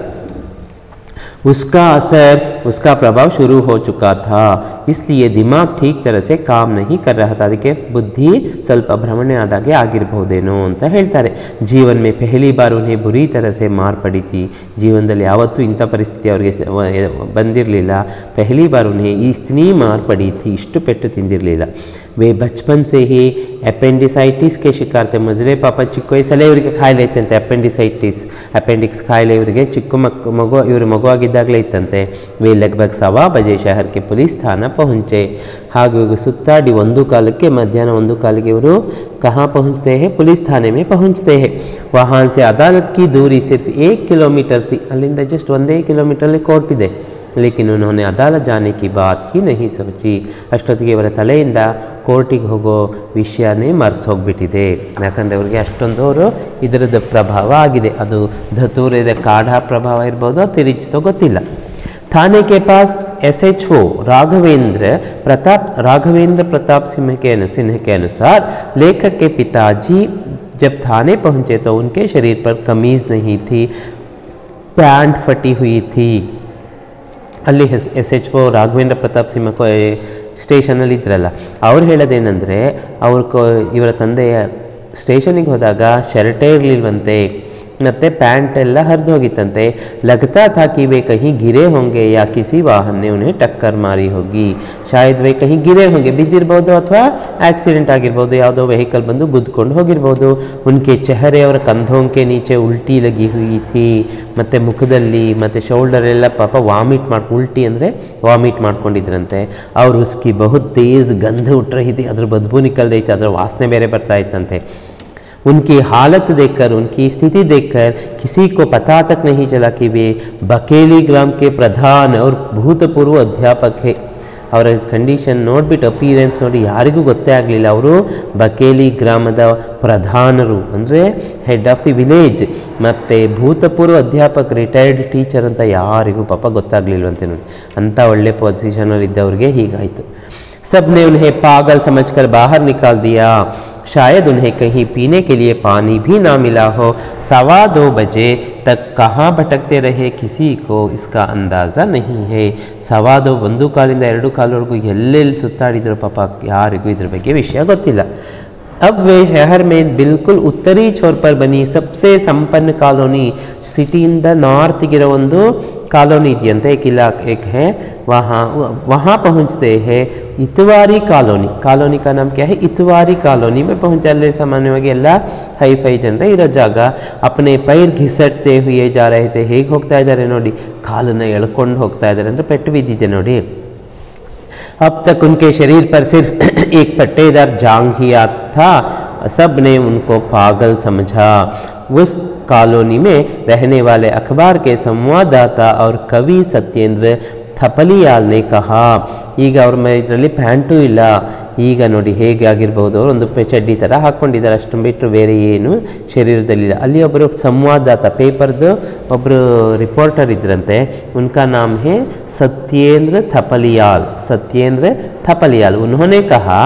उसका असर, उसका प्रभाव शुरू हो चुका था. इसलिए दिमाग ठीक तरह से काम नहीं कर रहा था. ಅದಕ್ಕೆ ಬುದ್ಧಿ ಸ್ವಲ್ಪ ಭ್ರಮಣೆ ಆದಾಗೆ ಆಗಿರಬಹುದೇನೋ ಅಂತ ಹೇಳ್ತಾರೆ. ಜೀವನ में पहली बार उन्हें बुरी तरह से मार पड़ी थी. ಜೀವನದಲ್ಲಿ ಯಾವತ್ತೂ ಇಂಥ ಪರಿಸ್ಥಿತಿ ಅವರಿಗೆ ಬಂದಿರಲಿಲ್ಲ. पहली बार उन्हें इतनी मार पड़ी थी, ಇಷ್ಟು ಪೆಟ್ಟು ತಿಂದಿರಲಿಲ್ಲ. वे बचपन से ही ಅಪೆಂಡಿಸೈಟಿಸ್ के ಶಿಕಾರ थे. ಮೊದಲೇ ಪಾಪ ಚಿಕ್ಕ ವಯಸ್ಸಲ್ಲೇ ಇವರಿಗೆ ಕಾಯಿಲೆ ಇತ್ತಂತೆ, ಅಪೆಂಡಿಕ್ಸ್ ಕಾಯಿಲೆ ಇವರಿಗೆ ಚಿಕ್ಕ ಇವರು ಮಗುವಾಗಿದ್ದಾಗಲೇ ಇತ್ತಂತೆ. वे लगभग 1:15 बजे शहर के पुलिस थाना पहुँचे. ಹಾಗೂ ಸುತ್ತಾಡಿ ಒಂದು ಕಾಲಕ್ಕೆ, ಮಧ್ಯಾಹ್ನ 1 ಕಾಲಿಗೆ ಇವರು कहाँ पहुँचते हैं, पुलिस थाने में पहुँचते हैं. वहाँ से अदालत की दूरी सिर्फ 1 किलोमीटर थी. ಅಲ್ಲಿಂದ ಜಸ್ಟ್ 1 ಕಿಲೋಮೀಟರಲ್ಲಿ ಕೋರ್ಟ್ ಇದೆ. लेकिन उन्होंने अदालत जाने की बात ही नहीं सोची. ಅಷ್ಟೊತ್ತಿಗೆ ಇವರ ತಲೆಯಿಂದ ಕೋರ್ಟಿಗೆ ಹೋಗೋ ವಿಷಯನೇ ಮರ್ತು ಹೋಗ್ಬಿಟ್ಟಿದೆ. ಯಾಕಂದರೆ ಅವರಿಗೆ ಅಷ್ಟೊಂದು ಅವರು ಇದರದ್ದು ಪ್ರಭಾವ ಆಗಿದೆ. ಅದು ಧತೂರದ ಕಾಢ ಪ್ರಭಾವ ಇರ್ಬೋದು, ತಿರುಚಿತೋ ಗೊತ್ತಿಲ್ಲ. थाने के पास SHO राघवेंद्र प्रताप सिंह के अनुसार लेखक के पिताजी जब थाने पहुँचे तो उनके शरीर पर कमीज़ नहीं थी, पैंट फटी हुई थी. ಅಲ್ಲಿ SHO ರಾಘವೇಂದ್ರ ಪ್ರತಾಪ್ ಸಿಂಹ ಸ್ಟೇಷನಲ್ಲಿ ಇದ್ರಲ್ಲ, ಅವ್ರು ಹೇಳೋದೇನೆಂದರೆ ಇವರ ತಂದೆಯ ಸ್ಟೇಷನಿಗೆ ಹೋದಾಗ ಶರ್ಟೇ ಇರಲಿಲ್ವಂತೆ, ಮತ್ತು ಪ್ಯಾಂಟ್ ಎಲ್ಲ ಹರಿದು ಹೋಗಿತ್ತಂತೆ. लगता था कि वे कहीं गिरे होंगे या किसी वाहन ने उन्हें टक्कर मारी होगी. शायद वे कहीं गिरे होंगे, ಬಿದ್ದಿರ್ಬೋದು ಅಥವಾ ಆಕ್ಸಿಡೆಂಟ್ ಆಗಿರ್ಬೋದು, ಯಾವುದೋ ವೆಹಿಕಲ್ ಬಂದು ಗುದ್ಕೊಂಡು ಹೋಗಿರ್ಬೋದು. उनके चेहरे और कंधों के नीचे उल्टी लगी हुई थी. ಮತ್ತು ಮುಖದಲ್ಲಿ ಮತ್ತು ಶೋಲ್ಡರ್ ಎಲ್ಲ ಪಾಪ ಉಲ್ಟಿ ಅಂದರೆ ವಾಮಿಟ್ ಮಾಡ್ಕೊಂಡಿದ್ರಂತೆ. और उसकी बहुत तेज़ गंध उठ रही थी, ಅದ್ರ ಬದಬೂ ನಿಕಲ್ ರही थी, ಅದರ ವಾಸನೆ ಬೇರೆ ಬರ್ತಾ ಇತ್ತಂತೆ. उनकी हालत देखकर, उनकी स्थिति देखकर किसी को पता तक नहीं चला कि वे बकेली ग्राम के प्रधान और भूतपूर्व अध्यापक है. ಅವರ ಕಂಡೀಷನ್ ನೋಡಿಬಿಟ್ಟು, ಅಪೀರೆನ್ಸ್ ನೋಡಿ ಯಾರಿಗೂ ಗೊತ್ತೇ ಆಗಲಿಲ್ಲ ಅವರು ಬಕೇಲಿ ಗ್ರಾಮದ ಪ್ರಧಾನರು, ಅಂದರೆ ಹೆಡ್ ಆಫ್ ದಿ ವಿಲೇಜ್, ಮತ್ತು ಭೂತಪೂರ್ವ ಅಧ್ಯಾಪಕ, ರಿಟೈರ್ಡ್ ಟೀಚರ್ ಅಂತ ಯಾರಿಗೂ ಪಾಪ ಗೊತ್ತಾಗಲಿಲ್ವಂತೆ. ನೋಡಿ, ಅಂಥ ಒಳ್ಳೆ ಪೊಸಿಷನಲ್ಲಿ ಇದ್ದವ್ರಿಗೆ ಹೀಗಾಯಿತು. सबने उन्हें पागल समझकर बाहर निकाल दिया. शायद उन्हें कहीं पीने के लिए पानी भी ना मिला हो. 2:15 बजे तक कहाँ भटकते रहे किसी को इसका अंदाज़ा नहीं है. 2:15 1 ಕಾಲಿಂದ 2 ಕಾಲವರೆಗೂ ಎಲ್ಲೆಲ್ಲಿ ಸುತ್ತಾಡಿದ್ರು ಪಾಪ ಯಾರಿಗೂ ಇದ್ರ ಬಗ್ಗೆ ವಿಷಯ ಗೊತ್ತಿಲ್ಲ. अब वे शहर में बिल्कुल उत्तरी छोर पर बनी सबसे संपन्न कॉलोनी, सिटिंद नॉर्थ गिरो ಒಂದು कॉलोनी ಇದೆಯಂತೆ, एक है, वहाँ पहुँचते हैं. इतवारी कॉलोनी का नाम क्या है, इतवारी कॉलोनी में पहुँचले. सामान्यವಾಗಿ ಎಲ್ಲ ಹೈ ಜನರೇ ಇರೋ ಜಾಗ. अपने पैर घिसटते हुए जा रहे थे. ಹೇಗೆ ಹೋಗ್ತಾ ಇದ್ದಾರೆ ನೋಡಿ, ಕಾಲನ್ನು ಎಳ್ಕೊಂಡು ಹೋಗ್ತಾ ಇದ್ದಾರೆ, ಅಂದರೆ ಪೆಟ್ಟು ಬಿದ್ದಿದೆ ನೋಡಿ. अब तक उनके शरीर पर सिर्फ एक पट्टेदार जांग ही था. सब ने उनको पागल समझा. उस कॉलोनी में रहने वाले अखबार के संवाददाता और कवि सत्येंद्र ಥಪಲಿಯಾಲ್ ನೇ ಕಹಾ. ಈಗ ಅವ್ರ ಇದರಲ್ಲಿ ಪ್ಯಾಂಟು ಇಲ್ಲ. ಈಗ ನೋಡಿ ಹೇಗೆ ಆಗಿರ್ಬೋದು, ಅವರು ಒಂದು ಚಡ್ಡಿ ಥರ ಹಾಕ್ಕೊಂಡಿದ್ದಾರೆ, ಅಷ್ಟು ಬಿಟ್ಟರು ಬೇರೆ ಏನು ಶರೀರದಲ್ಲಿಲ್ಲ. ಅಲ್ಲಿ ಒಬ್ಬರು ಸಂವಾದದಾತ, ಪೇಪರ್ದು ಒಬ್ಬರು ರಿಪೋರ್ಟರ್ ಇದ್ರಂತೆ. ಉನ್ಕಾ ನಾಮ್ ಹೇ ಸತ್ಯೇಂದ್ರ ಥಪಲಿಯಾಲ್. ಉನ್ಹೋನೆ ಕಹಾ,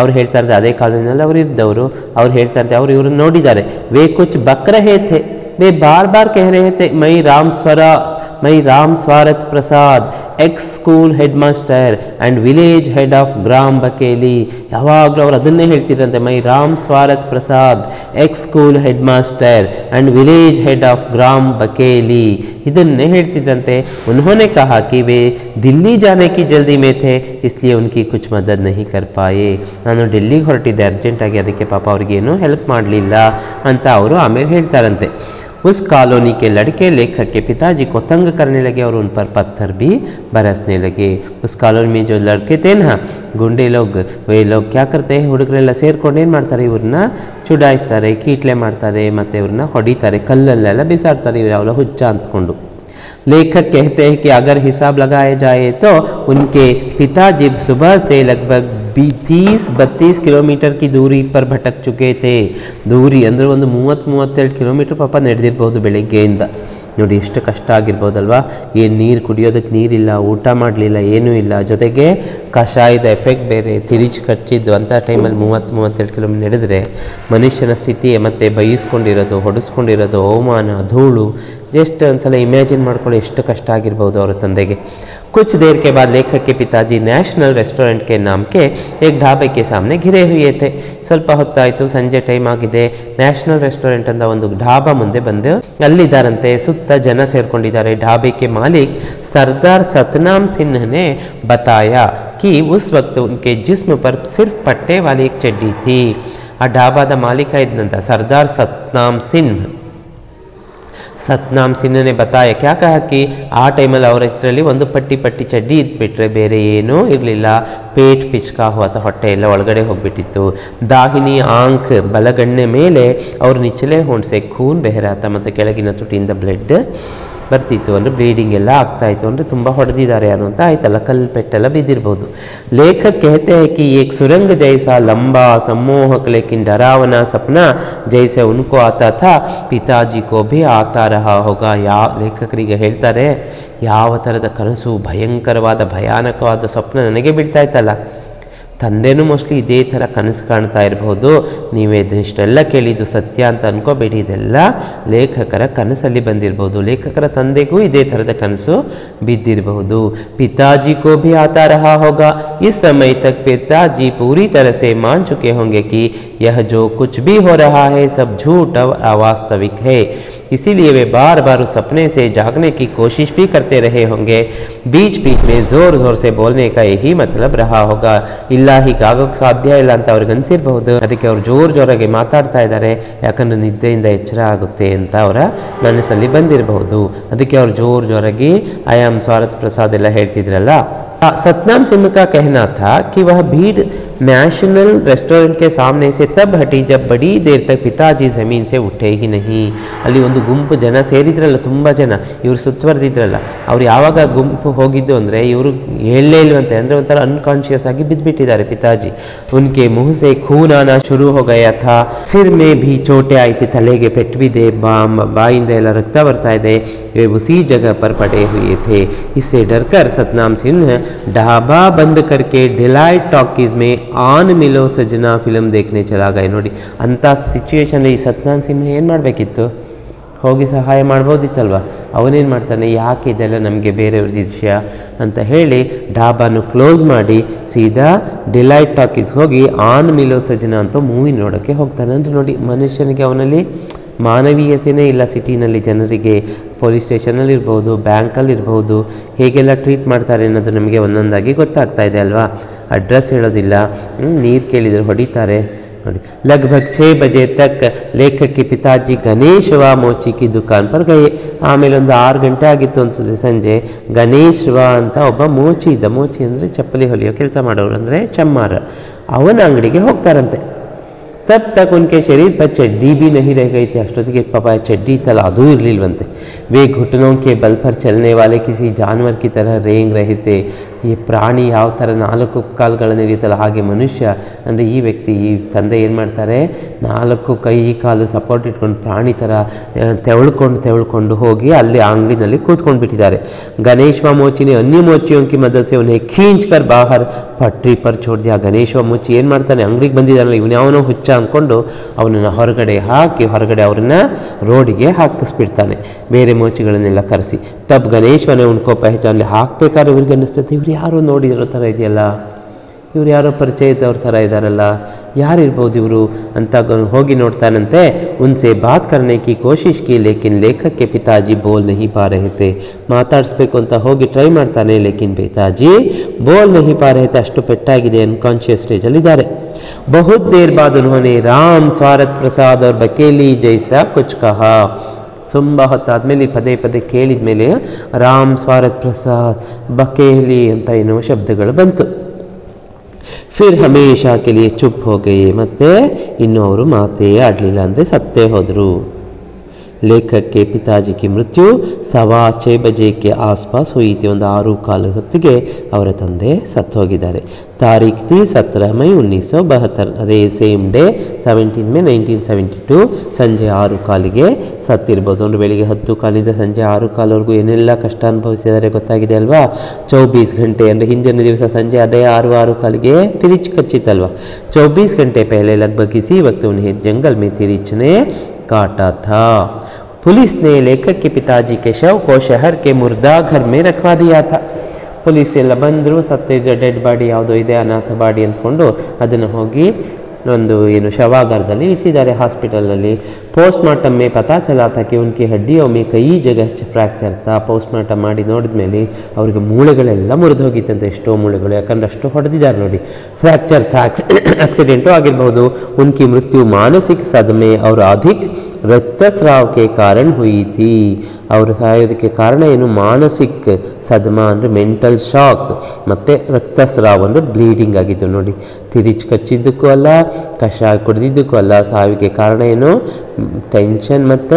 ಅವ್ರು ಹೇಳ್ತಾ ಇರ್ತಾರೆ, ಅದೇ ಕಾಲೋನಿನಲ್ಲಿ ಅವರು ಇದ್ದವರು, ಅವ್ರು ಹೇಳ್ತಾ ಇರ್ತಾರೆ, ಅವರು ಇವರು ನೋಡಿದ್ದಾರೆ. ವೇ ಕುಚ್ ಬಕ್ ರಹೇ ಥೆ, वे बार कह रहे थे, मैं Ram Swarath Prasad, ex school headmaster and village head of Gram Bakeli. ಯಾವಾಗಲೂ ಅವರು ಅದನ್ನೇ ಹೇಳ್ತಿದ್ರಂತೆ, my Ram Swarath Prasad, ex school headmaster and village head of Gram Bakeli, ಇದನ್ನೇ ಹೇಳ್ತಿದ್ರಂತೆ. उन्होंने कहा कि वे दिल्ली जाने की जल्दी में थे, इसलिए उनकी कुछ मदद नहीं कर पाए. ನಾನು ಡೆಲ್ಲಿಗೆ ಹೊರಟಿದ್ದೆ ಅರ್ಜೆಂಟಾಗಿ, ಅದಕ್ಕೆ ಪಾಪ ಅವ್ರಿಗೇನು ಹೆಲ್ಪ್ ಮಾಡಲಿಲ್ಲ ಅಂತ ಅವರು ಆಮೇಲೆ ಹೇಳ್ತಾರಂತೆ. उस कॉलोनी के लड़के लेखक के पिताजी को तंग करने लगे और उन पर पत्थर भी बरसने लगे। उस कॉलोनी में जो लड़के थे ना गुंडे लोग, वे लोग क्या करते हैं, ಹುಡುಗರೆಲ್ಲ ಸೇರ್ಕೊಂಡು ಏನು ಮಾಡ್ತಾರೆ, ಇವ್ರನ್ನ ಚುಡಾಯಿಸ್ತಾರೆ, ಕೀಟ್ಲೆ ಮಾಡ್ತಾರೆ, ಮತ್ತು ಇವ್ರನ್ನ ಹೊಡಿತಾರೆ, ಕಲ್ಲಲ್ಲೆಲ್ಲ ಬಿಸಾಡ್ತಾರೆ ಇವ್ರು ಯಾವಲ್ಲ ಹುಚ್ಚ ಅಂದ್ಕೊಂಡು। लेखक कहते हैं कि अगर हिसाब लगाया जाए तो उनके पिताजी सुबह से लगभग 30-32 किलोमीटर की दूरी पर भटक चुके थे। दूरी ಅಂದರೆ ಒಂದು 30-32 ಕಿಲೋಮೀಟರ್ ಪಾಪ ನಡೆದಿರಬಹುದು ಬೆಳಗ್ಗೆಯಿಂದ। ನೋಡಿ ಎಷ್ಟು ಕಷ್ಟ ಆಗಿರ್ಬೋದಲ್ವಾ, ಏನು ನೀರು ಕುಡಿಯೋದಕ್ಕೆ ನೀರಿಲ್ಲ, ಊಟ ಮಾಡಲಿಲ್ಲ, ಏನೂ ಇಲ್ಲ, ಜೊತೆಗೆ ಕಷಾಯದ ಎಫೆಕ್ಟ್ ಬೇರೆ, ತಿರಿಚು ಕಚ್ಚಿದ್ದು ಅಂಥ ಟೈಮಲ್ಲಿ 30-32 ಕಿಲೋಮೀಟರ್ ನಡೆದರೆ ಮನುಷ್ಯನ ಸ್ಥಿತಿ ಮತ್ತು ಬೈಸ್ಕೊಂಡಿರೋದು, ಹೊಡೆಸ್ಕೊಂಡಿರೋದು, ಅವಮಾನ, ಧೂಳು, जस्ट ಒಂದ್ಸಲ इमेजिन ಮಾಡ್ಕೊಳ್ಳಿ ಎಷ್ಟು ಕಷ್ಟ ಆಗಿರಬಹುದು ಅವರ ತಂದೆಗೆ। कुछ देर के बाद लेखक के पिताजी नेशनल रेस्टोरेंट के नाम के एक ढाबे के सामने घिरे हुए थे। ಸ್ವಲ್ಪ ಹೊತ್ತಾಯಿತು, ಸಂಜೆ ಟೈಮ್ ಆಗಿದೆ, ನ್ಯಾಷನಲ್ ರೆಸ್ಟೋರೆಂಟ್ ಅಂತ ಒಂದು ಢಾಬಾ ಮುಂದೆ ಬಂದು ಅಲ್ಲಿದ್ದಾರಂತೆ, ಸುತ್ತ ಜನ ಸೇರ್ಕೊಂಡಿದ್ದಾರೆ। ढाबे के मालिक सरदार सतनाम सिंह ने बताया कि उस वक्त उनके जिस्म पर सिर्फ पट्टे वाली एक चड्डी थी। ಆ ಢಾಬಾದ ಮಾಲೀಕ ಇದ್ದಂತ सरदार सतनाम सिंह ने बताया, क्या कहा कि आ ಟೈಮಲ್ಲಿ ಅವರ ಇದರಲ್ಲಿ ಒಂದು ಪಟ್ಟಿ ಚಡ್ಡಿ ಇದ್ಬಿಟ್ರೆ ಬೇರೆ ಏನೂ ಇರಲಿಲ್ಲ, ಪೇಟ್ ಪಿಚ್ಕಾ ಹೋತ, ಹೊಟ್ಟೆ ಎಲ್ಲ ಒಳಗಡೆ ಹೋಗ್ಬಿಟ್ಟಿತ್ತು। ದಾಹಿನಿ ಆಂಖ್ ಬಲಗಣ್ಣೆ ಮೇಲೆ ಅವ್ರ ನಿಚ್ಚಲೆ ಹೊಣಸೆ ಖೂನ್ ಬೆಹರಾತ, ಮತ್ತು ಕೆಳಗಿನ ತುಟಿಯಿಂದ ಬ್ಲಡ್ ಬರ್ತಿತ್ತು, ಅಂದರೆ ಬ್ಲೀಡಿಂಗ್ ಎಲ್ಲ ಆಗ್ತಾಯಿತ್ತು, ಅಂದರೆ ತುಂಬ ಹೊಡೆದಿದ್ದಾರೆ ಯಾರು ಅಂತ ಆಯ್ತಲ್ಲ, ಕಲ್ಲು ಪೆಟ್ಟೆಲ್ಲ ಬಿದ್ದಿರ್ಬೋದು। लेखक कहते हैं कि एक सुरंग जैसा लंबा सम्मोहक लेकिन डरावना सपना जैसे उनको आता था पिताजी को भी आता रहा होगा। ಲೇಖಕರಿಗೆ ಹೇಳ್ತಾರೆ, ಯಾವ ಥರದ ಕನಸು, ಭಯಂಕರವಾದ ಭಯಾನಕವಾದ ಸ್ವಪ್ನ ನನಗೆ ಬೀಳ್ತಾ ಇತ್ತಲ್ಲ, ತಂದೆನೂ ಮೋಸ್ಟ್ಲಿ ಇದೇ ಥರ ಕನಸು ಕಾಣ್ತಾ ಇರಬಹುದು। ನೀವೇ ಇಷ್ಟೆಲ್ಲ ಕೇಳಿದ್ದು ಸತ್ಯ ಅಂತ ಅನ್ಕೋಬೇಡಿ, ಇದೆಲ್ಲ ಲೇಖಕರ ಕನಸಲ್ಲಿ ಬಂದಿರಬಹುದು, ಲೇಖಕರ ತಂದೆಗೂ ಇದೇ ಥರದ ಕನಸು ಬಿದ್ದಿರಬಹುದು। पिताजी को भी आता रहा होगा। इस समय तक पिताजी पूरी तरह से मान चुके होंगे कि यह जो कुछ भी हो रहा है सब झूठ और अवास्तविक है, इसीलिए वे बार बार उस सपने से जागने की कोशिश भी करते रहे होंगे। बीच बीच में ज़ोर ज़ोर से बोलने का यही मतलब रहा होगा। ಇಲ್ಲ ಹೀಗಾಗೋಕ್ಕೆ ಸಾಧ್ಯ ಇಲ್ಲ ಅಂತ ಅವ್ರಿಗೆ ಅನಿಸಿರ್ಬಹುದು, ಅದಕ್ಕೆ ಅವ್ರು ಜೋರಾಗಿ ಮಾತಾಡ್ತಾ ಇದ್ದಾರೆ, ಯಾಕಂದರೆ ನಿದ್ದೆಯಿಂದ ಎಚ್ಚರ ಆಗುತ್ತೆ ಅಂತ ಅವರ ಮನಸ್ಸಲ್ಲಿ ಬಂದಿರಬಹುದು, ಅದಕ್ಕೆ ಅವ್ರು ಜೋರಾಗಿ ಐ ಆಮ್ ಸ್ವಾರತ್ ಪ್ರಸಾದ್ ಎಲ್ಲ ಹೇಳ್ತಿದ್ರಲ್ಲ। सतनाम सिंह का कहना था कि वह भीड़ नेशनल रेस्टोरेंट के सामने से तब हटी जब बड़ी देर तक पिताजी ज़मीन से उठे ही नहीं। ಅಲ್ಲಿ ಒಂದು ಗುಂಪು ಜನ ಸೇರಿದ್ರಲ್ಲ, ತುಂಬ ಜನ ಇವರು ಸುತ್ತುವರೆದಿದ್ರಲ್ಲ, ಅವ್ರು ಯಾವಾಗ ಗುಂಪು ಹೋಗಿದ್ದು ಅಂದರೆ ಇವರು ಹೇಳಲೇ ಇಲ್ವಂತೆ, ಅಂದರೆ ಒಂಥರ ಅನ್ಕಾನ್ಶಿಯಸ್ ಆಗಿ ಬಿದ್ದುಬಿಟ್ಟಿದ್ದಾರೆ ಪಿತಾಜಿ। उनके मुंह से खून आना शुरू हो गया था, सिर में भी चोटें आई थी, ತಲೆಗೆ ಪೆಟ್ಟು ಬಿದೆ, ಬಾಯಿಂದ ಎಲ್ಲ ರಕ್ತ ಬರ್ತಾ ಇದೆ, वे उसी जगह पर पड़े हुए थे। इससे डरकर सतनाम सिंह ढाबा बंद करके डिलाइट टॉकीज़ में ಆನ್ ಮಿಲೋ ಸಜ್ನಾ ಫಿಲಮ್ देखने चला गए। ನೋಡಿ ಅಂಥ ಸಿಚುವೇಶನ್ ಈ ಸತ್ನಾಮ್ ಸಿಂಹ ಏನು ಮಾಡಬೇಕಿತ್ತು, ಹೋಗಿ ಸಹಾಯ ಮಾಡ್ಬೋದಿತ್ತಲ್ವ, ಅವನೇನು ಮಾಡ್ತಾನೆ, ಯಾಕೆ ಇದೆಲ್ಲ ನಮಗೆ ಬೇರೆಯವ್ರದ್ದು ವಿಷಯ ಅಂತ ಹೇಳಿ ಢಾಬಾನು ಕ್ಲೋಸ್ ಮಾಡಿ ಸೀದಾ ಡಿಲೈಟ್ ಟಾಕೀಸ್ ಹೋಗಿ ಆನ್ ಮಿಲೋ ಸಜ್ನಾ ಅಂತ ಮೂವಿ ನೋಡೋಕ್ಕೆ ಹೋಗ್ತಾನೆ। ಅಂದರೆ ನೋಡಿ ಮನುಷ್ಯನಿಗೆ ಅವನಲ್ಲಿ ಮಾನವೀಯತೆಯೇ ಇಲ್ಲ, ಸಿಟಿನಲ್ಲಿ ಜನರಿಗೆ ಪೊಲೀಸ್ ಸ್ಟೇಷನಲ್ಲಿ ಇರ್ಬೋದು, ಬ್ಯಾಂಕಲ್ಲಿ ಇರ್ಬೋದು, ಹೇಗೆಲ್ಲ ಟ್ರೀಟ್ ಮಾಡ್ತಾರೆ ಅನ್ನೋದು ನಮಗೆ ಒಂದೊಂದಾಗಿ ಗೊತ್ತಾಗ್ತಾ ಇದೆ ಅಲ್ವಾ। ಅಡ್ರೆಸ್ ಹೇಳೋದಿಲ್ಲ, ನೀರು ಕೇಳಿದರೆ ಹೊಡಿತಾರೆ ನೋಡಿ। लगभग 6 बजे तक लेखक के पिताजी गणेश व मोची की दुकान पर गए। ಆಮೇಲೆ ಒಂದು 6 ಗಂಟೆ ಆಗಿತ್ತು ಅನ್ಸುತ್ತೆ ಸಂಜೆ, ಗಣೇಶ್ ವ ಅಂತ ಒಬ್ಬ ಮೋಚಿ ಇದ್ದ, ಮೋಚಿ ಅಂದರೆ ಚಪ್ಪಲಿ ಹೊಲಿಯೋ ಕೆಲಸ ಮಾಡೋರು, ಅಂದರೆ ಚಮ್ಮಾರ, ಅವನ ಅಂಗಡಿಗೆ ಹೋಗ್ತಾರಂತೆ। तब तक उनके शरीर पर चड्डी भी नहीं रह गई थी, ಅಷ್ಟೊತ್ತಿಗೆ ಪಾಪ ಚಡ್ಡಿ ತಲ ಅದೂ ಇರಲಿಲ್ವಂತೆ। वे घुटनों के बल पर चलने वाले किसी जानवर की तरह रेंग रहे थे। ಈ ಪ್ರಾಣಿ ಯಾವ ಥರ 4 ಕಾಲುಗಳನ್ನು ಇರುತ್ತಲ್ಲ ಹಾಗೆ ಮನುಷ್ಯ, ಅಂದರೆ ಈ ವ್ಯಕ್ತಿ, ಈ ತಂದೆ ಏನು ಮಾಡ್ತಾರೆ, 4 ಕೈ ಕಾಲು ಸಪೋರ್ಟ್ ಇಟ್ಕೊಂಡು ಪ್ರಾಣಿ ಥರ ತೆವಳ್ಕೊಂಡು ಹೋಗಿ ಅಲ್ಲಿ ಅಂಗಡಿನಲ್ಲಿ ಕೂತ್ಕೊಂಡು ಬಿಟ್ಟಿದ್ದಾರೆ। ಗಣೇಶ್ ವ ಮೋಚಿ ने अन्य मोचियों की मदद से उन्हें खींच कर बाहर पटरी पर छोड़ दिया। ಗಣೇಶ್ ವ ಮೋಚಿ ಏನು ಮಾಡ್ತಾನೆ, ಅಂಗಡಿಗೆ ಬಂದಿದ್ದಾನಲ್ಲ ಇವನು ಯಾವನೋ ಹುಚ್ಚ ಅಂದ್ಕೊಂಡು ಅವನನ್ನು ಹೊರಗಡೆ ಹಾಕಿ ಅವರನ್ನು ರೋಡಿಗೆ ಹಾಕಿಸ್ಬಿಡ್ತಾನೆ, ಬೇರೆ ಮೋಚಿಗಳನ್ನೆಲ್ಲ ಕರೆಸಿ। ತಬ್ ಗಣೇಶ್ವನೇ ಉನ್ಕೋ ಪಹಚಾನ್ ಹಾಕಬೇಕಾದ್ರೆ ಇವ್ರಿಗೆ ಅನ್ನಿಸ್ತದೆ, ಇವ್ರು ಯಾರೋ ನೋಡಿರೋ ಥರ ಇದೆಯಲ್ಲ, ಇವ್ರು ಯಾರೋ ಪರಿಚಯದವ್ರ ಥರ ಇದ್ದಾರಲ್ಲ, ಯಾರಿರ್ಬೋದು ಇವರು ಅಂತ ಹೋಗಿ ನೋಡ್ತಾನಂತೆ। ಉನ್ಸೆ ಬಾತ್ ಕರ್ನೆ ಕಿ ಕೋಶಿಶ್ ಕಿ ಲೇಕಿನ್ ಲೇಖಕ್ ಕೆ ಪಿತಾಜಿ ಬೋಲ್ ನಹಿ ಪಾ ರಹೆ ಥೆ। ಮಾತಾಡಿಸ್ಬೇಕು ಅಂತ ಹೋಗಿ ಟ್ರೈ ಮಾಡ್ತಾನೆ, ಲೇಕಿನ್ ಪಿತಾಜಿ ಬೋಲ್ ನಹಿ ಪಾ ರಹೆ ಥೆ, ಅಷ್ಟು ಪೆಟ್ಟಾಗಿದೆ, ಅನ್ಕಾನ್ಶಿಯಸ್ ಸ್ಟೇಜಲ್ಲಿದ್ದಾರೆ। ಬಹುತ್ ದೇರ್ ಬಾದ್ ಉನ್ಹೋನೆ ರಾಮ್, ಸ್ವಾರತ್ ಪ್ರಸಾದ್ और बकेली जैसा कुछ कहा। ತುಂಬ ಹೊತ್ತಾದಮೇಲೆ ಪದೇ ಪದೇ ಕೇಳಿದ ಮೇಲೆ ರಾಮ್ ಸ್ವಾರಥ್ ಪ್ರಸಾದ್ ಬಕೇಲಿ ಅಂತ ಎನ್ನುವ ಶಬ್ದಗಳು ಬಂತು. ಫಿರ್ ಹಮೇಶಾ ಕೆ ಲಿಯೆ ಚುಪ್ ಹೋ ಗಯೆ, ಮತ್ತೆ ಇನ್ನು ಅವರು ಮಾತೇ ಆಡಲಿಲ್ಲ, ಅಂದರೆ ಸತ್ತೇ ಹೋದರು. लेखक के पिताजी की मृत्यु 6:15 बजे के आसपास हुई थी. ಒಂದು 6:15 ಹೊತ್ತಿಗೆ ಅವರ ತಂದೆ ಸತ್ತು ಹೋಗಿದ್ದಾರೆ. ತಾರೀಖ್ ಥಿ 17 ಮೈ 1972, ಅದೇ ಸೇಮ್ ಡೇ 17 ಮೇ 1972 ಸಂಜೆ 6:15ಗೆ ಸತ್ತಿರ್ಬೋದು. ಒಂದು ಬೆಳಿಗ್ಗೆ 10:15 ಸಂಜೆ 6:15ವರೆಗೂ ಏನೆಲ್ಲ ಕಷ್ಟ ಅನುಭವಿಸಿದ್ದಾರೆ ಗೊತ್ತಾಗಿದೆ ಅಲ್ವಾ. 24 ಗಂಟೆ ಅಂದರೆ ಹಿಂದಿನ ದಿವಸ ಸಂಜೆ ಅದೇ 6:15ಗೆ तिरिच कच्चितल्वा. 24 घंटे पहले लगभग इसी वक्त उन्हें जंगल में तिरिच ने काटा था. पुलिस ने लेखक के पिताजी के शव को शहर के मुर्दा घर में रखवा दिया था. पुलिस ಎಲ್ಲ ಬಂದರು, ಸತ್ತಿದ್ದ ಡೆಡ್ ಬಾಡಿ ಯಾವುದೋ ಇದೆ ಅನಾಥ ಬಾಡಿ ಅಂದ್ಕೊಂಡು ಅದನ್ನು ಹೋಗಿ ಒಂದು ಏನು ಶವಾಗಾರದಲ್ಲಿ ಇರಿಸಿದ್ದಾರೆ ಹಾಸ್ಪಿಟಲಲ್ಲಿ. पोस्टमार्टम में पता चला था कि उनकी हड्डियों में कई जगह फ्रैक्चर था. पोस्टमार्टम ಮಾಡಿ ನೋಡಿದ ಮೇಲೆ ಅವರಿಗೆ ಮೂಳೆಗಳೆಲ್ಲ ಮುರಿದು ಹೋಗಿತ್ತಂತೆ, ಎಷ್ಟೋ ಮೂಳೆಗಳು, ಯಾಕಂದ್ರೆ ಅಷ್ಟು ಹೊಡೆದಿದ್ದಾರೆ ನೋಡಿ. ಫ್ರ್ಯಾಕ್ಚರ್ था, ಆಕ್ಸಿಡೆಂಟು ಆಗಿರಬಹುದು. उनकी मृत्यु मानसिक सदमे और अधिक रक्तस्राव के कारण हुई थी. ಅವರು ಸಾಯೋದಕ್ಕೆ ಕಾರಣ ಏನು, ಮಾನಸಿಕ ಸದಮ ಅಂದರೆ ಮೆಂಟಲ್ ಶಾಕ್, ಮತ್ತು ರಕ್ತಸ್ರಾವ ಅಂದರೆ ಬ್ಲೀಡಿಂಗ್ ಆಗಿತ್ತು ನೋಡಿ. ತಿರಿಚ್ ಕಚ್ಚಿದ್ದಕ್ಕೂ ಅಲ್ಲ, ಕಷಾಯ ಕುಡಿದಿದ್ದಕ್ಕೂ ಅಲ್ಲ, ಸಾವಿಗೆ ಕಾರಣ ಏನು, टेंशन मत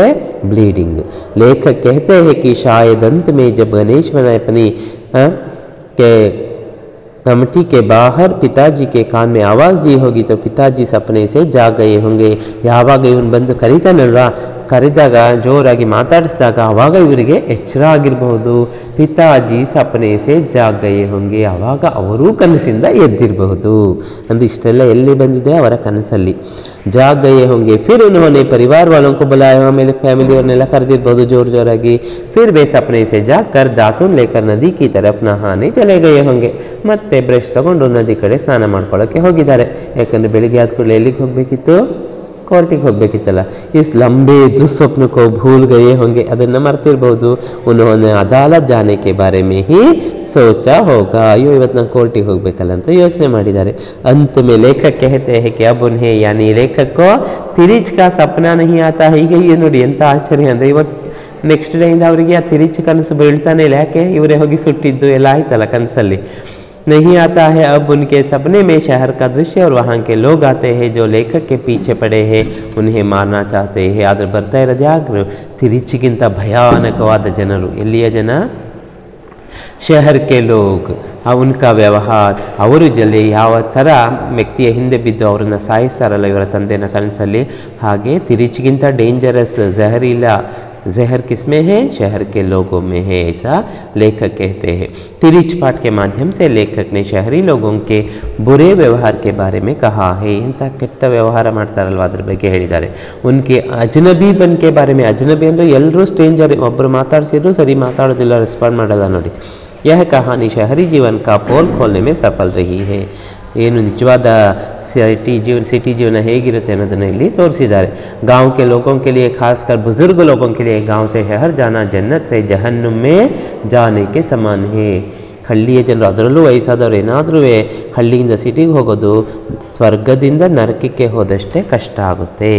ब्लीडिंग. लेखक कहते हैं कि शायद अंत में जब गणेश बनाए अपनी के कमटी के बाहर पिताजी के कान में आवाज़ दी होगी तो पिताजी सपने से जाग गए होंगे. ಯಾವಾಗ ಇವನು ಬಂದು ಕರೀತಾನಲ್ವಾ, ಕರೆದಾಗ ಜೋರಾಗಿ ಮಾತಾಡಿಸಿದಾಗ ಆವಾಗ ಇವರಿಗೆ ಎಚ್ಚರ ಆಗಿರಬಹುದು. ಪಿತಾಜಿ ಸಪನೆ ಸೆ ಜಾಗ್ ಗಯೆ ಹೊಂಗೆ, ಆವಾಗ ಅವರೂ ಕನಸಿಂದ ಎದ್ದಿರಬಹುದು. ಅಂದರೆ ಇಷ್ಟೆಲ್ಲ ಎಲ್ಲಿ ಬಂದಿದೆ, ಅವರ ಕನಸಲ್ಲಿ. ಜಾಗ್ ಗಯೆ ಹೊಂಗೆ. ಫಿರ್ ಉನ್ಹೋನೆ ಪರಿವಾರ ವಾಲೋಂ ಕೋ ಬುಲಾಯ, ಆಮೇಲೆ ಫ್ಯಾಮಿಲಿಯವ್ರನ್ನೆಲ್ಲ ಕರೆದಿರ್ಬೋದು ಜೋರಾಗಿ. ಫಿರ್ ಬೇ ಸಪನೆ ಸೆ ಜಾಗ್ ಕರ್ ದಾತುನ್ ಲೇಕರ್ ನದಿ ಕಿ ತರಫ್ ನಹಾನೆ ಚಲೆ ಗಯೆ ಹೊಂಗೆ. ಮತ್ತೆ ಬ್ರಷ್ ತಗೊಂಡು ನದಿ ಕಡೆ ಸ್ನಾನ ಮಾಡ್ಕೊಳ್ಳೋಕ್ಕೆ ಹೋಗಿದ್ದಾರೆ. ಯಾಕಂದರೆ ಬೆಳಿಗ್ಗೆ ಆದ ಕೂಡಲೇ ಎಲ್ಲಿಗೆ ಹೋಗಬೇಕಿತ್ತು, ಕೋರ್ಟಿಗೆ ಹೋಗಬೇಕಿತ್ತಲ್ಲ. ಇಸ್ ಲಂಬೆ ದುಸ್ವಪ್ನಕ್ಕೋ ಭೂಲ್ ಗಯೆ ಹೊಂಗೆ, ಅದನ್ನು ಮರ್ತಿರ್ಬೋದು. ಉನ್ಹೋನೆ ಅದಾಲತ್ ಜಾನೆ ಕೆ ಬಾರೆ ಮೇ ಹಿ ಸೋಚಾ ಹೋಗಾ, ಅಯ್ಯೋ ಇವತ್ತು ನಾನು ಕೋರ್ಟಿಗೆ ಹೋಗಬೇಕಲ್ಲ ಅಂತ ಯೋಚನೆ ಮಾಡಿದ್ದಾರೆ. अंत में लेखक कहते हैं कि अब उन्हें यानी लेखक को तिरिच का सपना नहीं आता. ಹೀಗೆ ನೋಡಿ ಎಂಥ ಆಶ್ಚರ್ಯ ಅಂದರೆ, ಇವತ್ತು ನೆಕ್ಸ್ಟ್ ಡೇಯಿಂದ ಅವರಿಗೆ ಆ ತಿರಿಚ್ ಕನಸು ಬೀಳ್ತಾನೆ ಇಲ್ಲ. ಯಾಕೆ, ಇವರೇ ಹೋಗಿ ಸುಟ್ಟಿದ್ದು ಎಲ್ಲ ಆಯ್ತಲ್ಲ ಕನಸಲ್ಲಿ. नहीं आता है. अब उनके सपने में शहर का दृश्य और वहाँ के लोग आते हैं जो लेखक के पीछे पड़े हैं, उन्हें मारना चाहते हैं. ಆದರೆ ಬರ್ತಾ ಇರೋದು ಯಾರು, ತಿರಿಚಿಗಿಂತ ಭಯಾನಕವಾದ ಜನರು. ಎಲ್ಲಿಯ ಜನ, ಶಹರ್ ಕೆ ಲೋಗ್. ಉನ್ಕಾ ವ್ಯವಹಾರ, ಅವರು ಜಲ್ಲಿ ಯಾವ ಥರ ವ್ಯಕ್ತಿಯ ಹಿಂದೆ ಬಿದ್ದು ಅವರನ್ನು ಸಾಯಿಸ್ತಾರಲ್ಲ ಇವರ ತಂದೆನ ಕನಸಲ್ಲಿ, ಹಾಗೆ ತಿರಿಚಿಗಿಂತ ಡೇಂಜರಸ್ ಜಹರೀಲಾ जहर किसमें है, शहर के लोगों में है, ऐसा लेखक कहते हैं. तिरिच पाठ के माध्यम से लेखक ने शहरी लोगों के बुरे व्यवहार के बारे में कहा है. इंಥ ಕೆಟ್ಟ ವ್ಯವಹಾರ ಮಾಡ್ತಾರಲ್ವ ಅದ್ರ ಬಗ್ಗೆ ಹೇಳಿದ್ದಾರೆ. ಉನ್ಕೆ ಅಜ್ನಬಿ ಬನ್ ಕೆ ಬಾರೆ ಮೇ, ಅಜ್ನಬಿ ಅಂದರೆ ಎಲ್ಲರೂ ಸ್ಟ್ರೇಂಜರ್, ಒಬ್ಬರು ಮಾತಾಡ್ಸಿದ್ರು ಸರಿ ಮಾತಾಡೋದಿಲ್ಲ, ರೆಸ್ಪಾಂಡ್ ಮಾಡೋಲ್ಲ ನೋಡಿ. यह कहानी शहरी जीवन का पोल खोलने में सफल रही है. ಏನು ನಿಜವಾದ ಸಿಟಿ ಜೀವನ ಹೇಗಿರುತ್ತೆ ಅನ್ನೋದನ್ನು ಇಲ್ಲಿ ತೋರಿಸಿದ್ದಾರೆ. गांव के लोगों के लिए खासकर बुजुर्ग लोगों के लिए गांव से शहर जाना जन्नत से जहन्नुम में जाने के समान है. ಹಳ್ಳಿಯ ಜನರು, ಅದರಲ್ಲೂ ವಯಸ್ಸಾದವರು ಏನಾದರೂ ಹಳ್ಳಿಯಿಂದ ಸಿಟಿಗೆ ಹೋಗೋದು ಸ್ವರ್ಗದಿಂದ ನರಕಕ್ಕೆ ಹೋದಷ್ಟೇ ಕಷ್ಟ ಆಗುತ್ತೆ.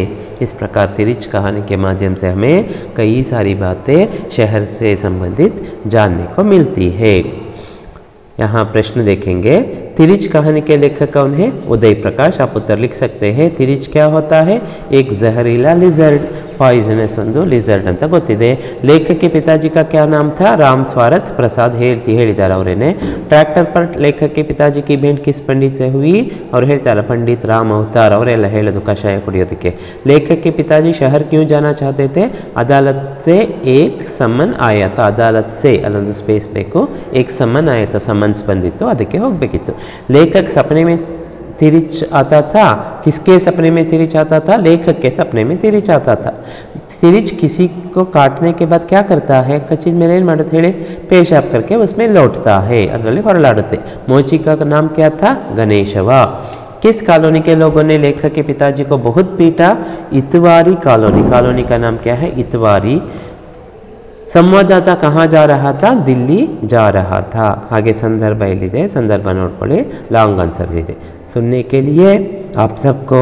इस प्रकार तिरिच कहानी के माध्यम से हमें कई सारी बातें शहर से संबंधित जानने को मिलती है. यहाँ प्रश्न देखेंगे. तिरिच कहानी के लेखक कौन है, उदय प्रकाश. आप उत्तर लिख सकते हैं. तिरिच क्या होता है, एक जहरीला लिजर्ड, पॉइजनस ಒಂದು ಲಿಸರ್ಡ್ ಅಂತ ಗೊತ್ತಿದೆ. लेखक के पिताजी का क्या नाम था, राम स्वारथ प्रसाद ಹೇಳಿದ್ದಾರೆ ಅವರೇನೆ. ट्रैक्टर पर लेखक के पिताजी की भेंट किस पंडित से हुई, ಅವ್ರು ಹೇಳ್ತಾರೆ पंडित राम अवतार, ಅವರೆಲ್ಲ ಹೇಳೋದು ಕಷಾಯ ಕುಡಿಯೋದಕ್ಕೆ. लेखक के पिताजी शहर क्यों जाना चाहते थे, अदालत से एक समन आया था. अदालत से ಅಲ್ಲೊಂದು ಸ್ಪೇಸ್ ಬೇಕು, एक समन आया था, ಸಮನ್ಸ್ ಬಂದಿತ್ತು, ಅದಕ್ಕೆ ಹೋಗಬೇಕಿತ್ತು. लेखक सपने में तिरिच आता था. किसके सपने में तिरिच आता था, लेखक के सपने में तिरिच आता था. तिरिच किसी को काटने के बाद क्या करता है, कच्ची में रेल मारते हेळे पेशाब करके उसमें लौटता है, ಅದರಲ್ಲಿ ಹೊರಲಾಡುತ್ತೆ. मोचिका का नाम क्या था, गणेशवा. किस कॉलोनी के लोगों ने लेखक के पिताजी को बहुत पीटा, इतवारी कॉलोनी. कॉलोनी का नाम क्या है, इतवारी. ಸಂವಾದದಾತ ಕहाँ जा रहा था, दिल्ली जा रहा था. ಹಾಗೆ ಸಂದರ್ಭ ಎಲ್ಲಿದೆ, ಸಂದರ್ಭ ನೋಡ್ಕೊಳ್ಳಿ, ಲಾಂಗ್ ಆನ್ಸರ್ ಇದೆ. सुनने के लिए आप सबको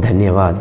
धन्यवाद.